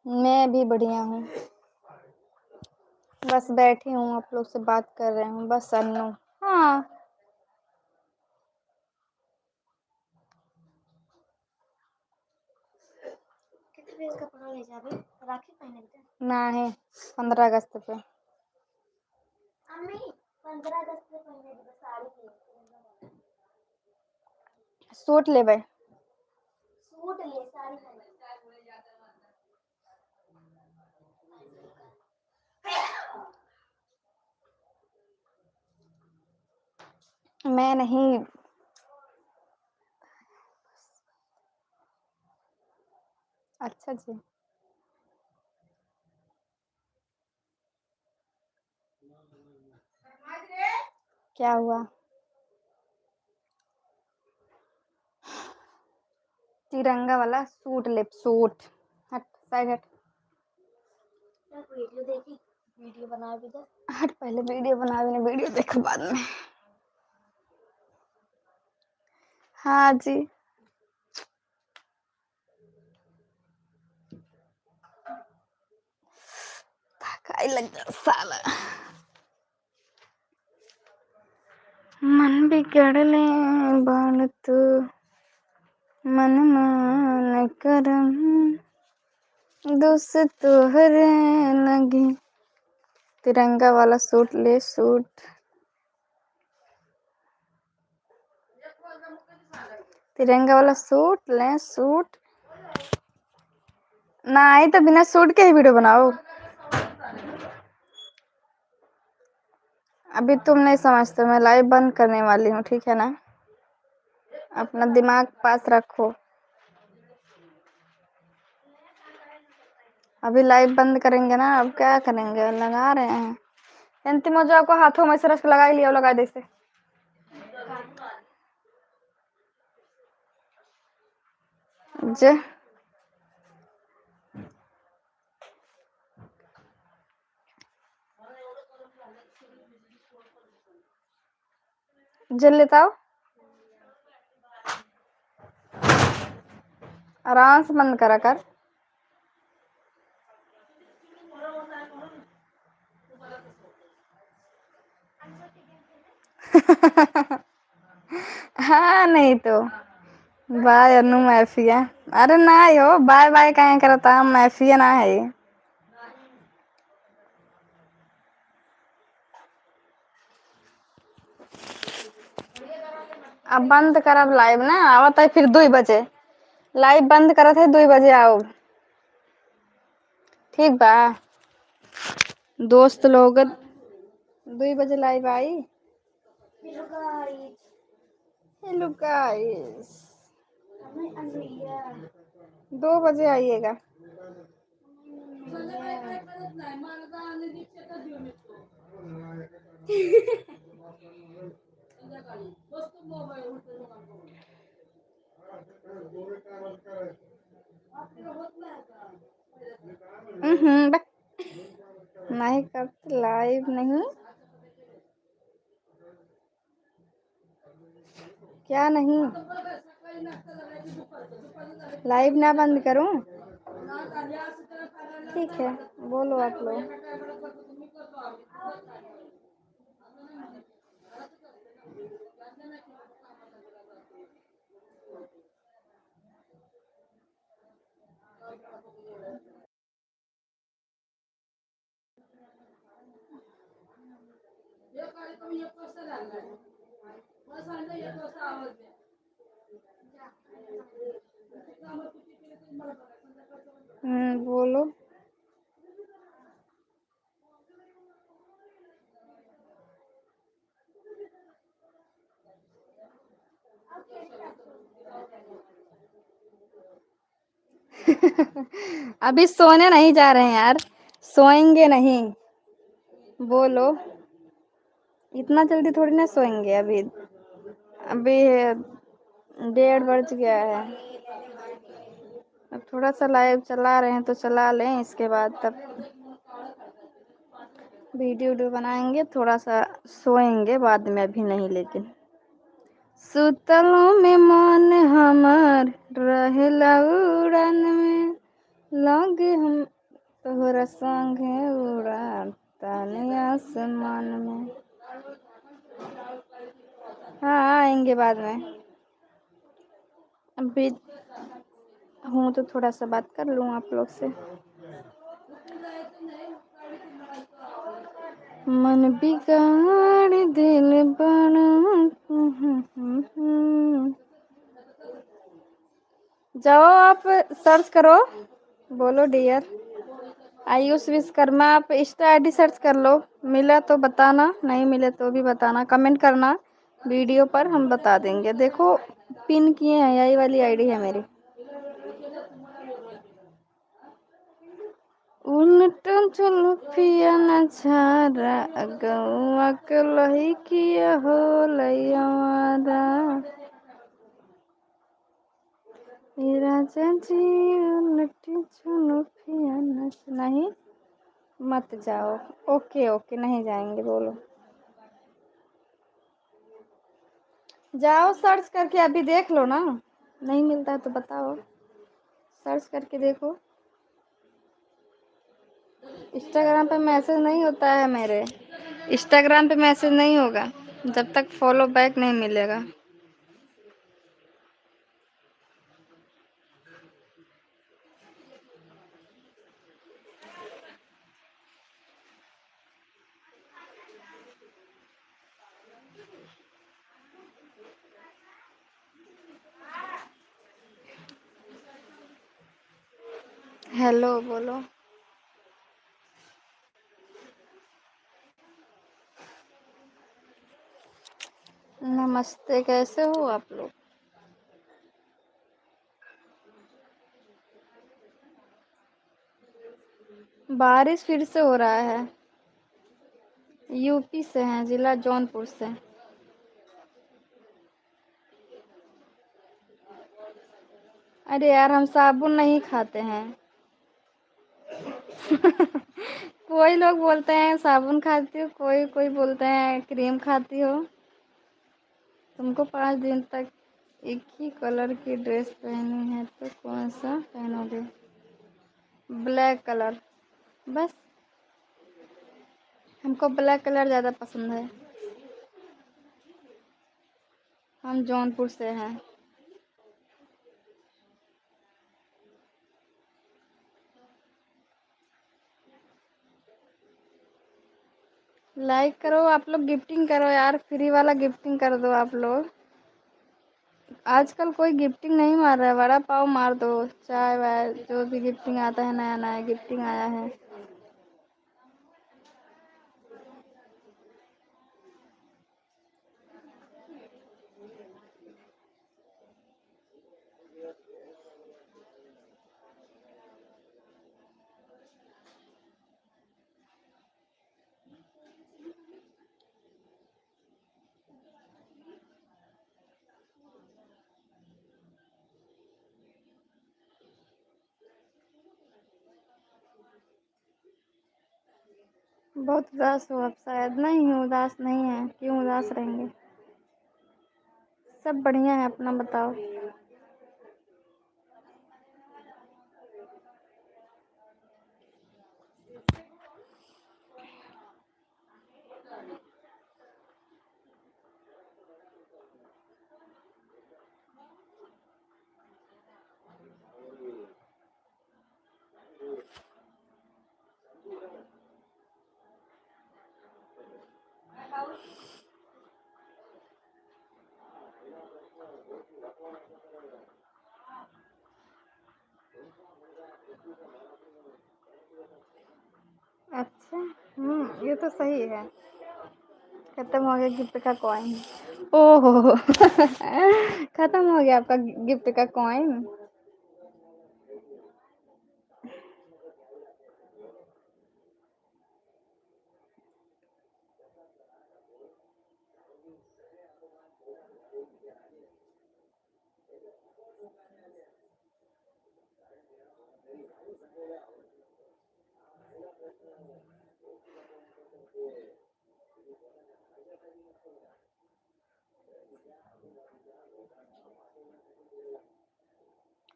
मैं भी बढ़िया हूँ, बस बैठी हूँ, आप लोग से बात कर रही हूँ, बस अन्नू। हाँ। कितने कपड़ा ले जाबे? राखी पहने के? नहीं, 15 अगस्त पे। अम्मी 15 अगस्त पे पहने के साड़ी के सूट ले भाई। सूट ले साड़ी पहने। मैं नहीं। अच्छा जी। क्या हुआ? तिरंगा वाला सूट ले, सूट। हट साइड हट। वीडियो देखी, वीडियो बना भी दे। हट, पहले वीडियो बना, भी वीडियो देखो बाद में। हाँ जी। थकाई लग गया साला। मन बिगड़ले बाण तू, मन मान करम, दोस्त तोहरे लगे। तिरंगा वाला सूट ले, सूट। तिरंगा वाला सूट ले, सूट। ना आई तो बिना सूट के ही वीडियो बनाओ। अभी तुम नहीं समझते, मैं लाइव बंद करने वाली हूँ, ठीक है ना? अपना दिमाग पास रखो। अभी लाइव बंद करेंगे ना, अब क्या करेंगे, लगा रहे हैं। एंती मोजा को हाथों में से रस लगा ही लिया, लगा दे से। जे जल लेता हो, आराम से बंद करा कर। हाँ नहीं तो बाय अनु माफिया। अरे ना हो, बाय बाय कहें करता, माफिया ना है ये। अब बंद करब लाइव ना, आवत है फिर 2 बजे लाइव बंद करत है, 2 बजे आओ, ठीक बा। दोस्त लोग 2 बजे लाइव आई। हेलो गाइस, 2 बजे आइएगा। बस नहीं करते लाइव नहीं, क्या नहीं, लाइव ना बंद करूं, ठीक है बोलो आप लोग। बोलो। अभी सोने नहीं जा रहे हैं यार, सोएंगे नहीं। बोलो, इतना जल्दी थोड़ी ना सोएंगे। अभी अभी 1:30 बज गया है। अब थोड़ा सा लाइव चला रहे हैं तो चला लें, इसके बाद तब वीडियो बनाएंगे, थोड़ा सा सोएंगे बाद में, अभी नहीं। लेकिन सुतलों में मन हमर रहेला उड़ान में, लगे हम तोहरा संगे उड़ान ताने आसमान में। हाँ आएंगे बाद में, अभी हूँ तो थोड़ा सा बात कर लूँ आप लोग से। मन बिगाड़ दिल बना। जाओ आप सर्च करो, बोलो डियर आयुष विश्वकर्मा, आप इंस्टा आईडी सर्च कर लो, मिला तो बताना, नहीं मिले तो भी बताना, कमेंट करना वीडियो पर, हम बता देंगे। देखो पिन किए हैं, यही वाली आईडी है मेरी। उल्टन चलो पिया न छारा, गौआ के लही किया हो लैयारा, राजा जी उल्टी चलो पिया न। नहीं मत जाओ, ओके ओके नहीं जाएंगे, बोलो। जाओ सर्च करके अभी देख लो ना, नहीं मिलता है तो बताओ, सर्च करके देखो। इंस्टाग्राम पे मैसेज नहीं होता है मेरे, इंस्टाग्राम पे मैसेज नहीं होगा जब तक फॉलो बैक नहीं मिलेगा। हेलो बोलो। नमस्ते, कैसे हो आप लोग? बारिश फिर से हो रहा है। यूपी से हैं, जिला जौनपुर से। अरे यार, हम साबुन नहीं खाते हैं। कोई लोग बोलते हैं साबुन खाती हो, कोई कोई बोलते हैं क्रीम खाती हो। तुमको 5 दिन तक एक ही कलर की ड्रेस पहनी है तो कौन सा पहनोगे? Black colour. बस, हमको ब्लैक कलर ज़्यादा पसंद है। हम जौनपुर से हैं। लाइक करो आप लोग, गिफ्टिंग करो यार, फ्री वाला गिफ्टिंग कर दो आप लोग। आजकल कोई गिफ्टिंग नहीं मार रहा है, वड़ा पाव मार दो, चाय वाय जो भी गिफ्टिंग आता है, नया नया गिफ्टिंग आया है। बहुत उदास हो आप शायद। नहीं हूँ, उदास नहीं है, क्यों उदास रहेंगे। सब बढ़िया है, अपना बताओ। अच्छा, ये तो सही है। खत्म हो गया गिफ्ट का कॉइन। ओहो। खत्म हो गया आपका गिफ्ट का कॉइन।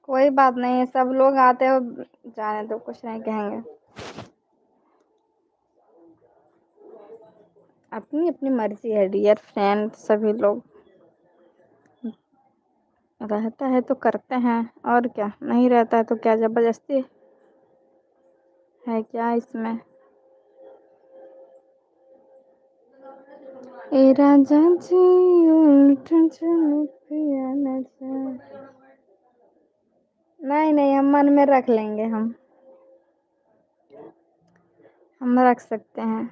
कोई बात नहीं है, सब लोग आते हो, जाने दो, कुछ नहीं कहेंगे। अपनी अपनी मर्जी है डियर फ्रेंड, सभी लोग रहता है तो करते हैं, और क्या। नहीं रहता है तो क्या जबरदस्ती है क्या इसमें। ए राजा जी उल्ट चलो पिया न जा। नहीं नहीं, हम मन में रख लेंगे। हम रख सकते हैं।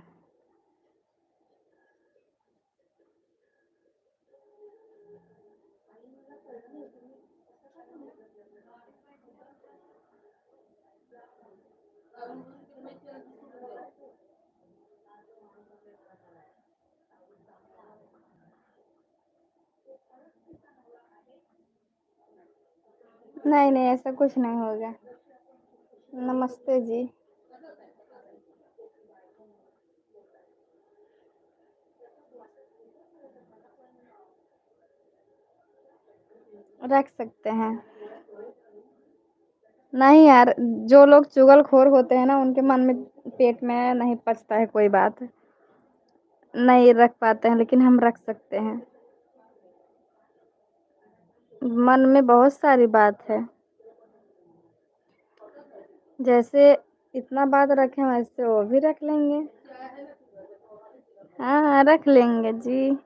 नहीं नहीं, ऐसा कुछ नहीं होगा। नमस्ते जी। रख सकते हैं। नहीं यार, जो लोग चुगलखोर होते हैं ना, उनके मन में, पेट में नहीं पचता है कोई बात। नहीं रख पाते हैं, लेकिन हम रख सकते हैं। मन में बहुत सारी बात है। जैसे इतना बात रखें, वैसे वो भी रख लेंगे। हाँ हाँ, रख लेंगे जी।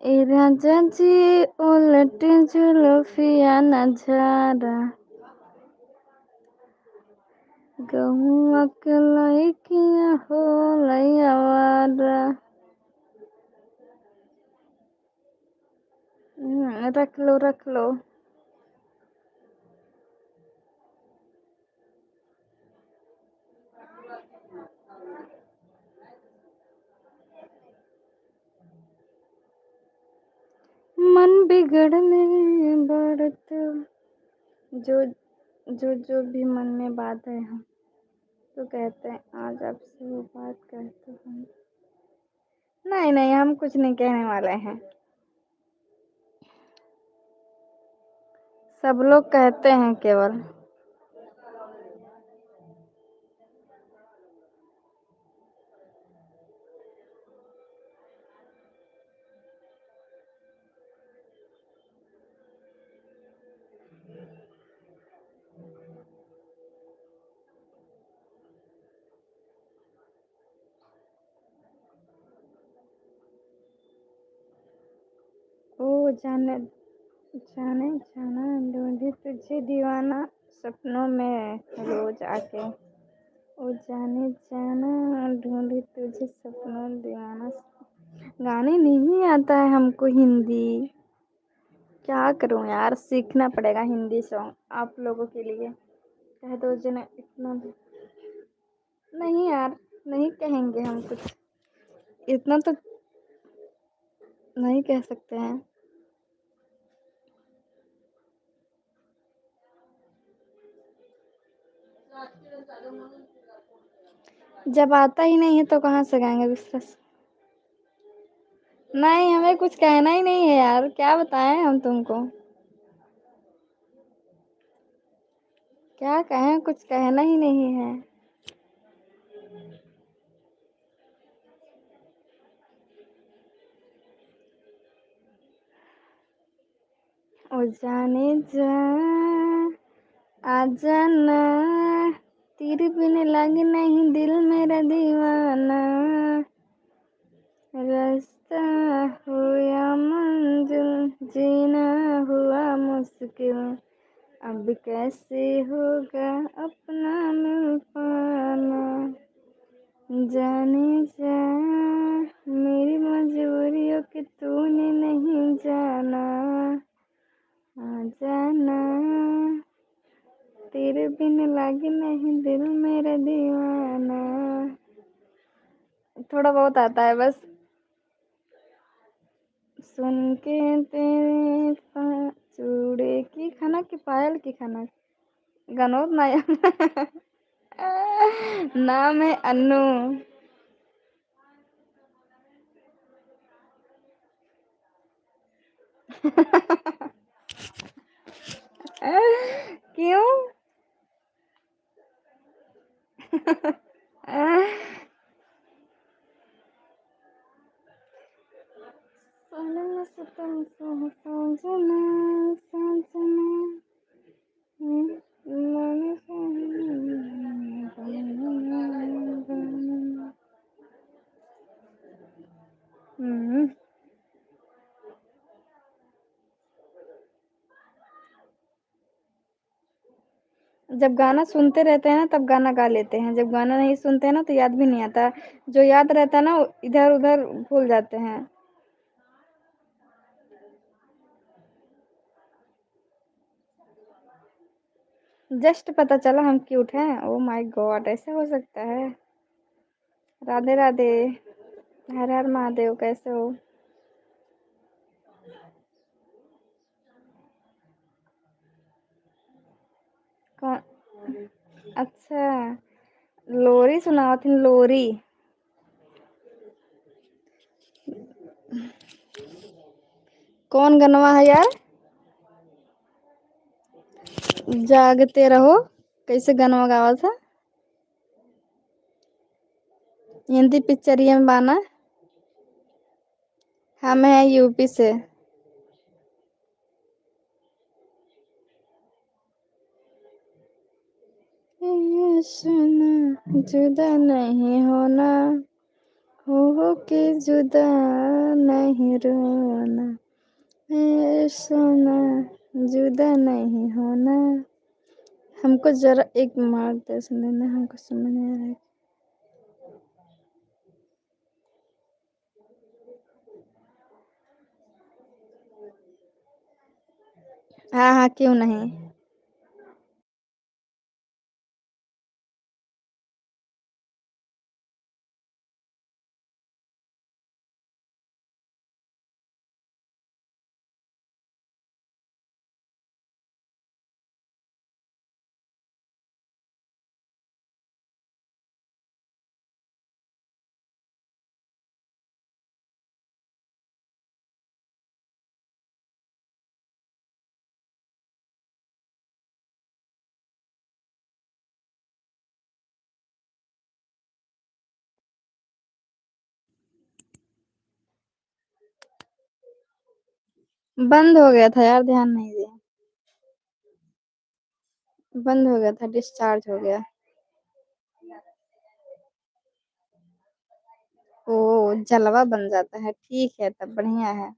ए राजा जी उलट जुल्फिया नजारा, गहुआ के लइकिया हो लइयावारा। रख लो रख लो। मन बिगड़ने बढ़त, जो जो भी मन में बात है हम तो कहते हैं आज आपसे वो बात कहते हैं। नहीं नहीं, हम कुछ नहीं कहने वाले हैं। सब लोग कहते हैं केवल। ओ जाने जाने जाना ढूंढी तुझे दीवाना सपनों में रोज आके। ओ जाने जाना ढूंढी तुझे सपनों दीवाना। गाने नहीं आता है हमको हिंदी, क्या करूं यार, सीखना पड़ेगा हिंदी सॉन्ग आप लोगों के लिए। कह दो जिन्हें इतना भी। नहीं यार, नहीं कहेंगे हम कुछ, इतना तो नहीं कह सकते हैं। जब आता ही नहीं है तो कहाँ से गाएंगे विश्वास। नहीं, हमें कुछ कहना ही नहीं है यार, क्या बताएं हम तुमको, क्या कहें, कुछ कहना ही नहीं है। ओ जाने जा आ जाना, तेरे बिन लगे नहीं दिल मेरा दीवाना। रास्ता हो या मंजिल, जीना हुआ मुश्किल, अब कैसे होगा अपना मिल पाना। जाने जा मेरी मजबूरियों की तूने नहीं जाना। आ जाना, तेरे बिन लागे नहीं दिल मेरा दीवाना। थोड़ा बहुत आता है बस। सुन के तेरे चूड़े की खनक की पायल की खनक, गनोत नाया नाम है अन्नू। क्यों? साजना साजना, हम्म। जब गाना सुनते रहते हैं ना तब गाना गा लेते हैं, जब गाना नहीं सुनते हैं ना तो याद भी नहीं आता। जो याद रहता है ना वो इधर उधर भूल जाते हैं। जस्ट पता चला हम क्यूट हैं, ओ माय गॉड, ऐसे हो सकता है। राधे राधे, हर हर महादेव, कैसे हो? कौन? अच्छा, लोरी सुनाओ थी, लोरी। कौन गनवा है यार? जागते रहो, कैसे गनवा गावा था? हिंदी पिक्चर में बाना। हम हैं यूपी से। ये सुना जुदा नहीं होना, हो के जुदा नहीं रोना। ये सुना जुदा नहीं होना। हमको जरा एक मार्गदर्शन देना, हमको समझ नहीं आ रहा है। हाँ हाँ, क्यों नहीं। बंद हो गया था यार, ध्यान नहीं दिया। बंद हो गया था, डिस्चार्ज हो गया। ओ, जलवा बन जाता है, ठीक है तब बढ़िया है।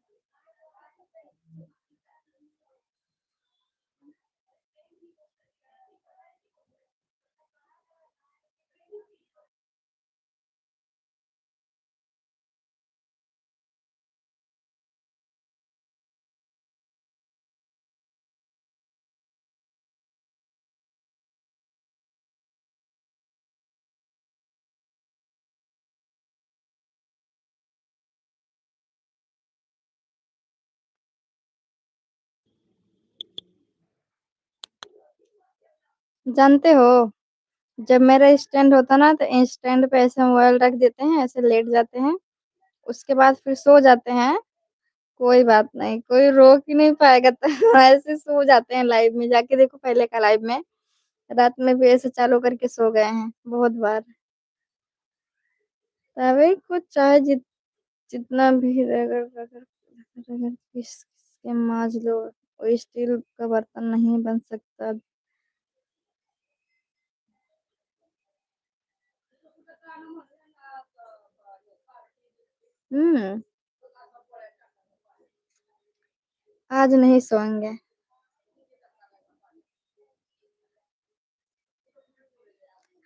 जानते हो, जब मेरा स्टैंड होता ना तो स्टैंड पे ऐसे मोबाइल रख देते हैं, ऐसे लेट जाते हैं, उसके बाद फिर सो जाते हैं। कोई बात नहीं, कोई रोक ही नहीं पाएगा तो ऐसे सो जाते हैं। लाइव में जाके देखो, पहले का लाइव में रात में भी ऐसे चालू करके सो गए हैं बहुत बार। तभी कुछ चाहे जितना भी रगड़ रगड़ रगड़ किस के माज लो, वो स्टील का बर्तन नहीं बन सकता। हम्म। आज नहीं सोएंगे।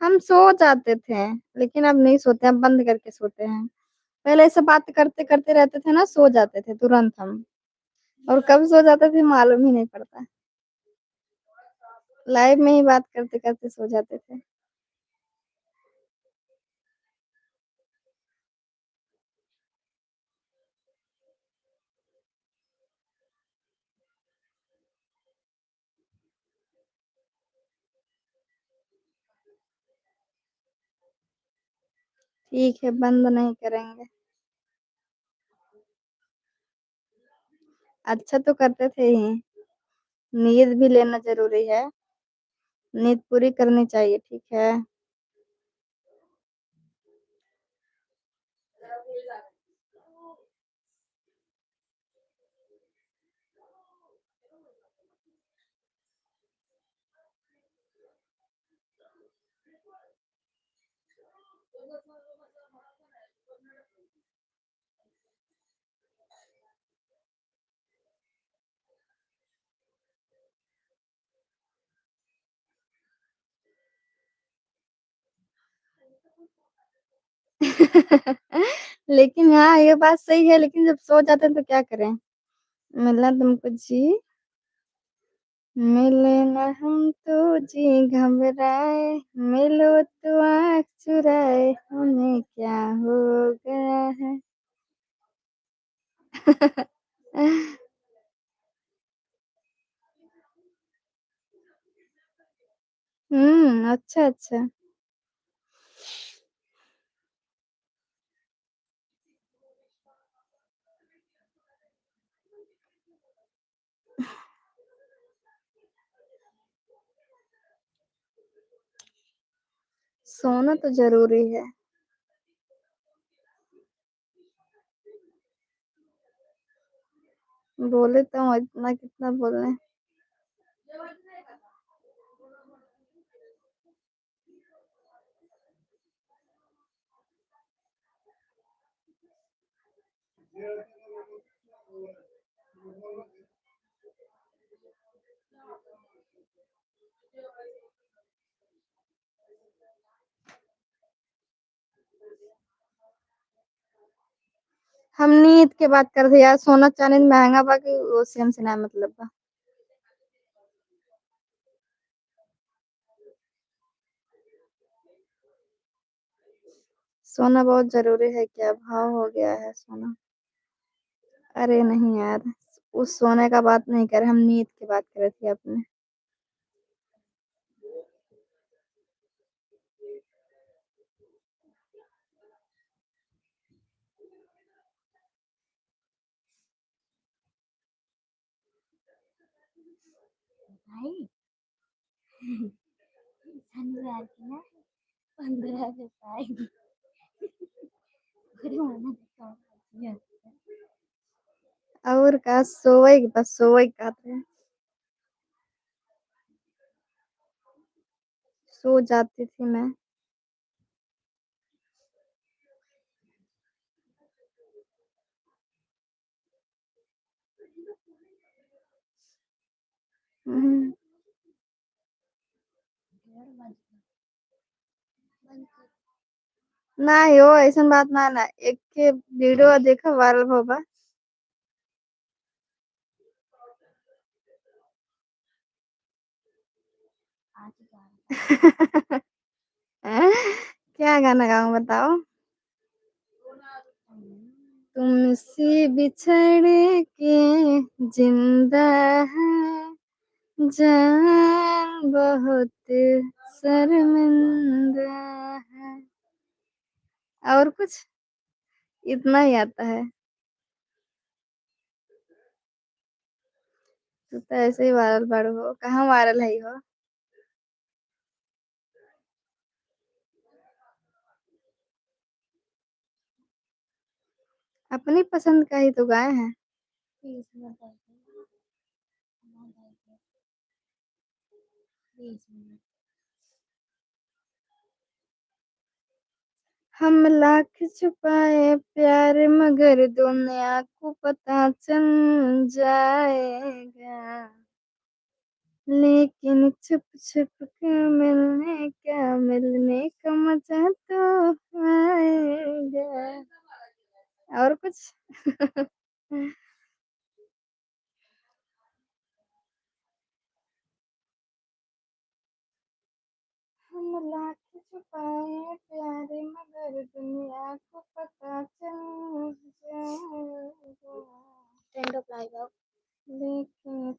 हम सो जाते थे, लेकिन अब नहीं सोते, अब बंद करके सोते हैं। पहले ऐसे बात करते करते रहते थे ना, सो जाते थे तुरंत हम। और कब सो जाते थे मालूम ही नहीं पड़ता। लाइव में ही बात करते करते सो जाते थे। ठीक है, बंद नहीं करेंगे। अच्छा तो करते थे ही। नींद भी लेना जरूरी है। नींद पूरी करनी चाहिए, ठीक है। लेकिन हाँ, ये बात सही है, लेकिन जब सो जाते हैं तो क्या करें। मिलना तुमको जी, मिले न हमको जी घबराए, मिलो तो आँख चुराए, हमें क्या हो गया है। अच्छा अच्छा। सोना तो जरूरी है। बोले तो इतना कितना बोले। हम नींद के बात कर रहे यार, सोना चांदी महंगा बाकी वो से हमसे ना मतलब बा। सोना बहुत जरूरी है, क्या भाव हो गया है सोना। अरे नहीं यार, उस सोने का बात नहीं कर रहे, हम नींद की बात कर रहे थे अपने। भाई, शनिवार की ना 15 से पाएगी। और और का सोई बस सोई कहते हैं। सो जाती थी मैं। हम्म, ना हो ऐसा बात ना ना एक के वीडियो देखो वायरल होगा। क्या गाना गाऊं बताओ। तुमसे बिछड़ के जिंदा है जान बहुत शर्मिंदा है। और कुछ इतना ही आता है। तू तो ऐसे ही वायरल बड़ हो कहाँ वायरल है हो। अपनी पसंद का ही तो गाए हैं। हम लाख छुपाए प्यार मगर दुनिया को पता चल जाएगा। लेकिन छुप छुप के मिलने का मजा तो आएगा। और कुछ हम लाख छुपाए प्यारे मगर दुनिया को पता चल जाएगा। लेकिन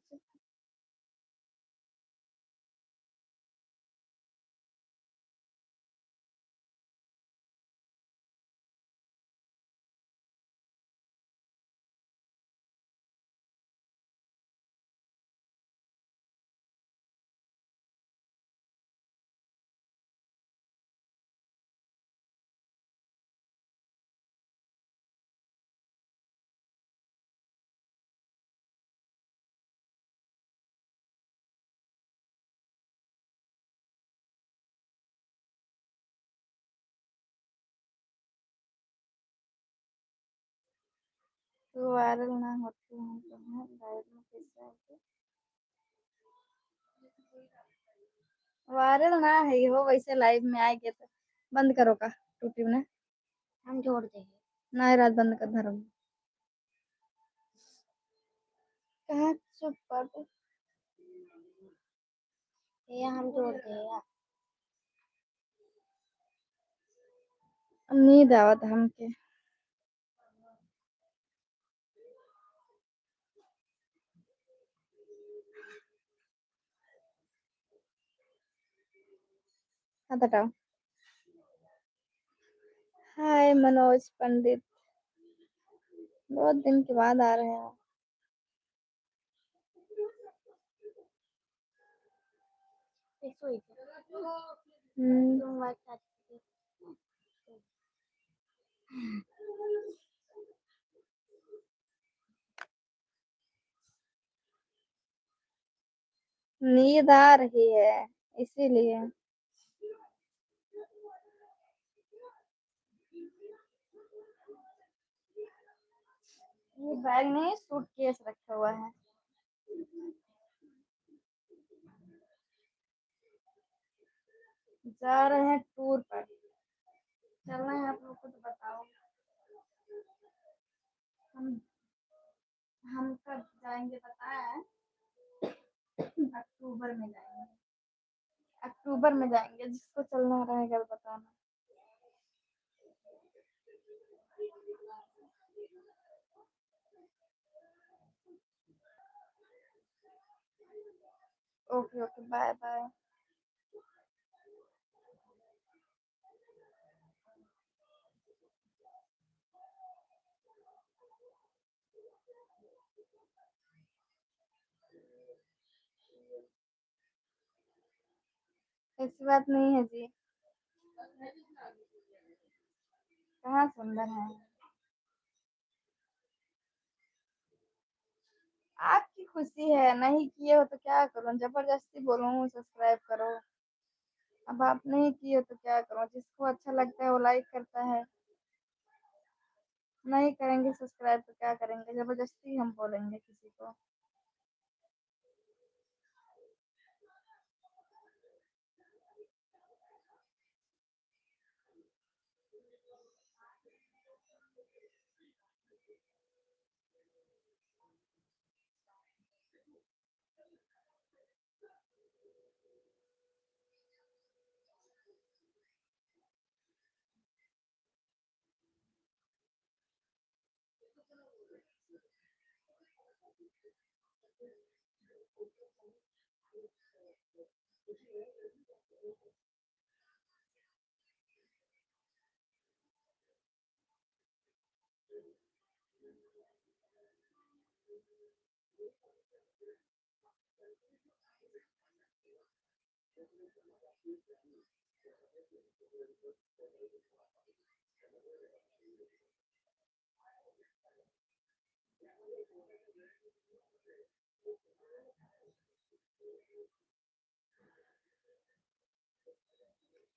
तो वायरल ना होती हूँ तो मैं लाइव में कैसे आती। वायरल ना है हो वैसे लाइव में आएंगे तो बंद करो का यूट्यूब ने। हम जोड़ देंगे ना रात बंद कर धर्म। कहाँ चुप कर। ये हम जोड़ देगा। नींद आवत हमके। हाथ हटाओ। हाय मनोज पंडित। बहुत दिन के बाद आ रहे हैं। हम्म, नींद आ रही है इसीलिए। ये बैग नहीं सूटकेस रखा हुआ है। जा रहे हैं टूर पर। चलना है आप लोग को तो बताओ। हम हम कब जाएंगे पता है। अक्टूबर में जाएंगे। अक्टूबर में जाएंगे जिसको चलना रहेगा बताना। Okay okay bye bye. ऐसी बात नहीं है जी। कहाँ सुंदर है। खुशी है, नहीं किए हो तो क्या करूं, जबरदस्ती बोलूं सब्सक्राइब करो। अब आप नहीं किए हो तो क्या करूं, जिसको अच्छा लगता है वो लाइक करता है, नहीं करेंगे सब्सक्राइब तो क्या करेंगे, जबरदस्ती हम बोलेंगे किसी को।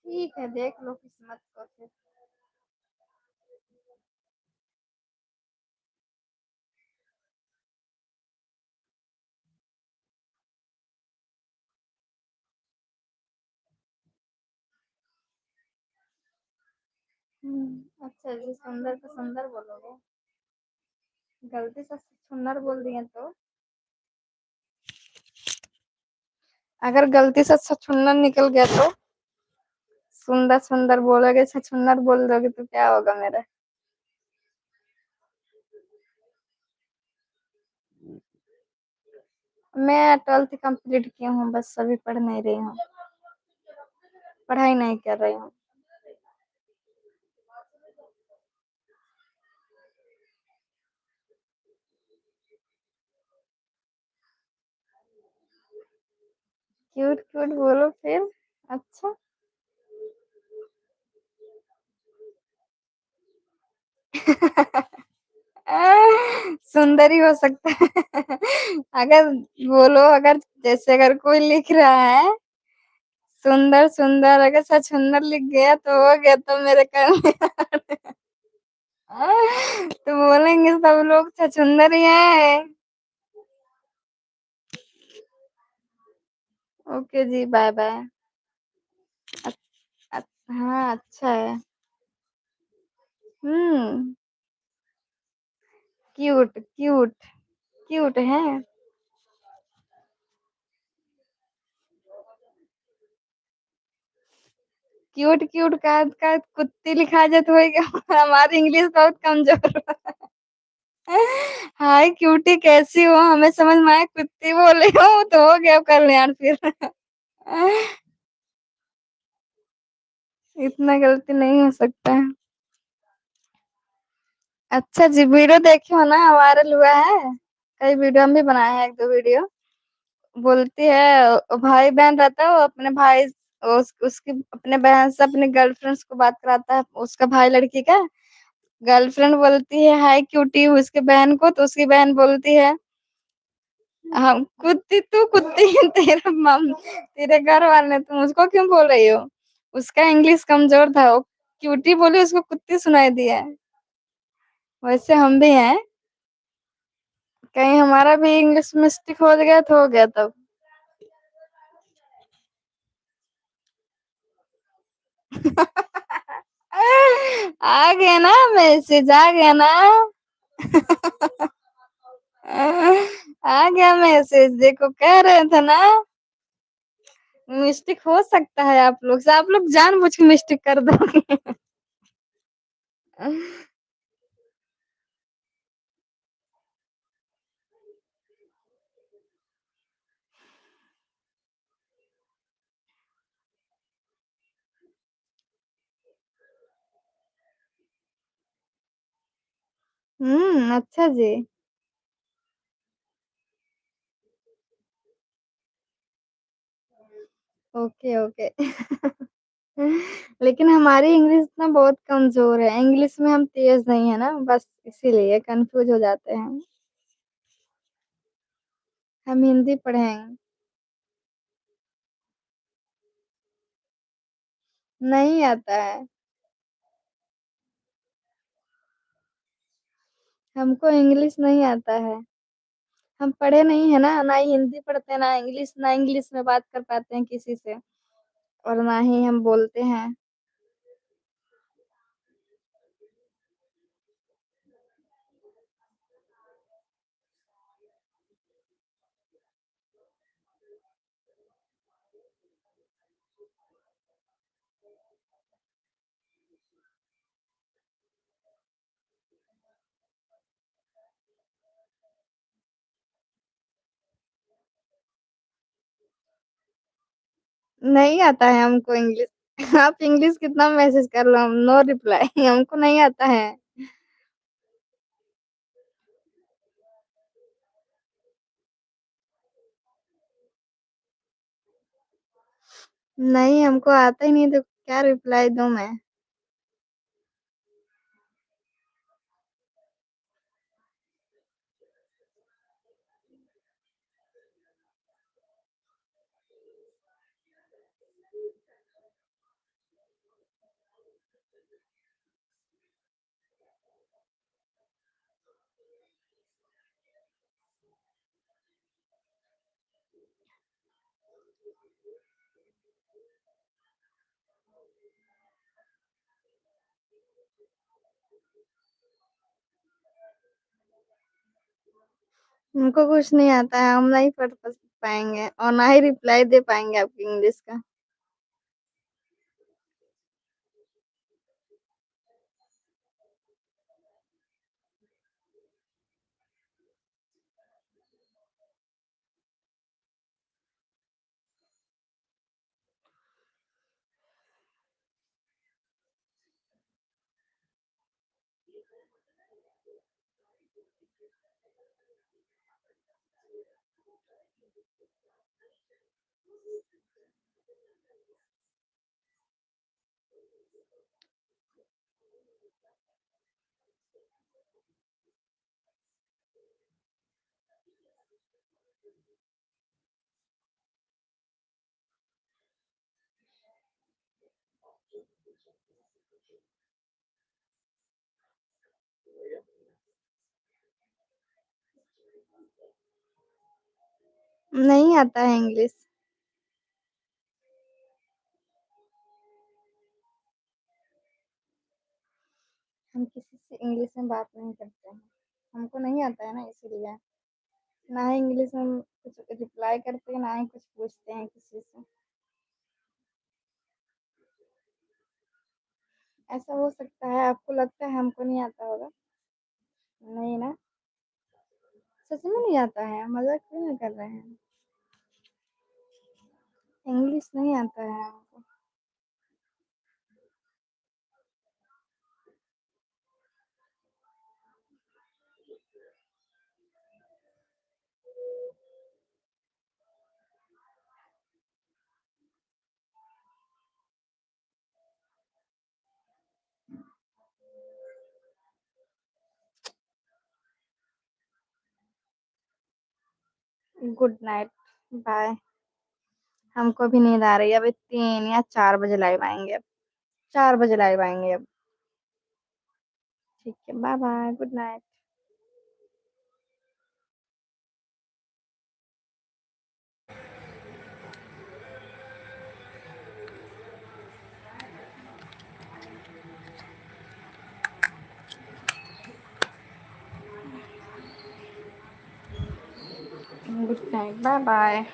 ठीक है, देख लो किस्मत को फिर। अच्छा जी, सुंदर तो सुंदर बोलोगे, गलती से सुंदर बोल दिए तो? अगर गलती से छछूंदर निकल गया तो? सुंदर सुंदर बोलोगे, छछूंदर बोल दोगे तो क्या होगा मेरा? मैं 12th कंप्लीट की हूँ, बस अभी पढ़ नहीं रही हूँ, पढ़ाई नहीं कर रही हूँ। क्यूट क्यूट बोलो फिर। अच्छा। सुंदर ही हो सकता है। अगर बोलो, अगर जैसे अगर कोई लिख रहा है सुंदर सुंदर, अगर सच सुंदर लिख गया तो हो गया, तो मेरे करने तो बोलेंगे सब लोग छछूंदर ही है। ओके जी, बाय बाय। हाँ, अच्छा है। हम्म। क्यूट क्यूट क्यूट है। क्यूट क्यूट का कुत्ती लिखा जाए तो होएगा। हमारी इंग्लिश बहुत कमजोर है। हाय क्यूटी, कैसी हो, हमें समझ में आया कुत्ती बोले हो तो हो गया कल्याण फिर। इतना गलती नहीं हो सकता है। अच्छा जी, वीडियो देखे हो ना, वायरल हुआ है, कई वीडियो हम भी बनाए हैं, एक दो वीडियो। बोलती है भाई बहन रहता है, वो अपने भाई उसकी अपने बहन से अपने गर्लफ्रेंड्स को बात कराता है, उसका भाई लड़की का। गर्लफ्रेंड बोलती है हाय क्यूटी उसके बहन को, तो उसकी बहन बोलती है हम कुत्ती, तू कुत्ती। तेरा मम तेरे घर वाले, तुम उसको क्यों बोल रही हो? उसका इंग्लिश कमजोर था, वो क्यूटी बोली, उसको कुत्ती सुनाई दिया। वैसे हम भी हैं, कहीं हमारा भी इंग्लिश मिस्टेक हो गया तो हो गया तब। आ गया ना मैसेज, आ गया ना। आ गया मैसेज, देखो कह रहे थे ना, मिस्टेक हो सकता है आप लोग से, आप लोग जानबूझ के मिस्टेक कर दोगे। अच्छा जी। Okay okay. लेकिन हमारी इंग्लिश ना बहुत कमजोर है, इंग्लिश में हम तेज नहीं है ना, बस इसीलिए कंफ्यूज हो जाते हैं। हम हिंदी पढ़ेंगे। नहीं आता है। हमको इंग्लिश नहीं आता है। हम पढ़े नहीं है ना, ना ही हिंदी पढ़ते हैं, ना इंग्लिश में बात कर पाते हैं किसी से, और ना ही हम बोलते हैं। नहीं आता है हमको इंग्लिश। आप इंग्लिश कितना मैसेज कर लो, हम नो रिप्लाई। हमको नहीं आता है। नहीं, हमको आता ही नहीं तो क्या रिप्लाई दूं मैं। हमको कुछ नहीं आता है, हम नहीं पढ़ पाएंगे और ना ही रिप्लाई दे पाएंगे आपकी इंग्लिश का। नहीं आता है इंग्लिश। हम किसी से इंग्लिश में बात नहीं करते हैं। हमको नहीं आता है ना, इसीलिए। ना ही इंग्लिश में हम कुछ रिप्लाई करते हैं, ना ही कुछ पूछते हैं किसी से। ऐसा हो सकता है, आपको लगता है हमको नहीं आता होगा। नहीं ना, सच में नहीं आता है, मजाक क्यों नहीं कर रहे हैं। इंग्लिश नहीं आता है हमको। Good night. बाय। हमको भी नींद आ रही है, अभी 3 या 4 बजे लाइव आएंगे अब। 4 बजे लाइव आएंगे अब। ठीक है, bye bye, good night. Good night, bye bye.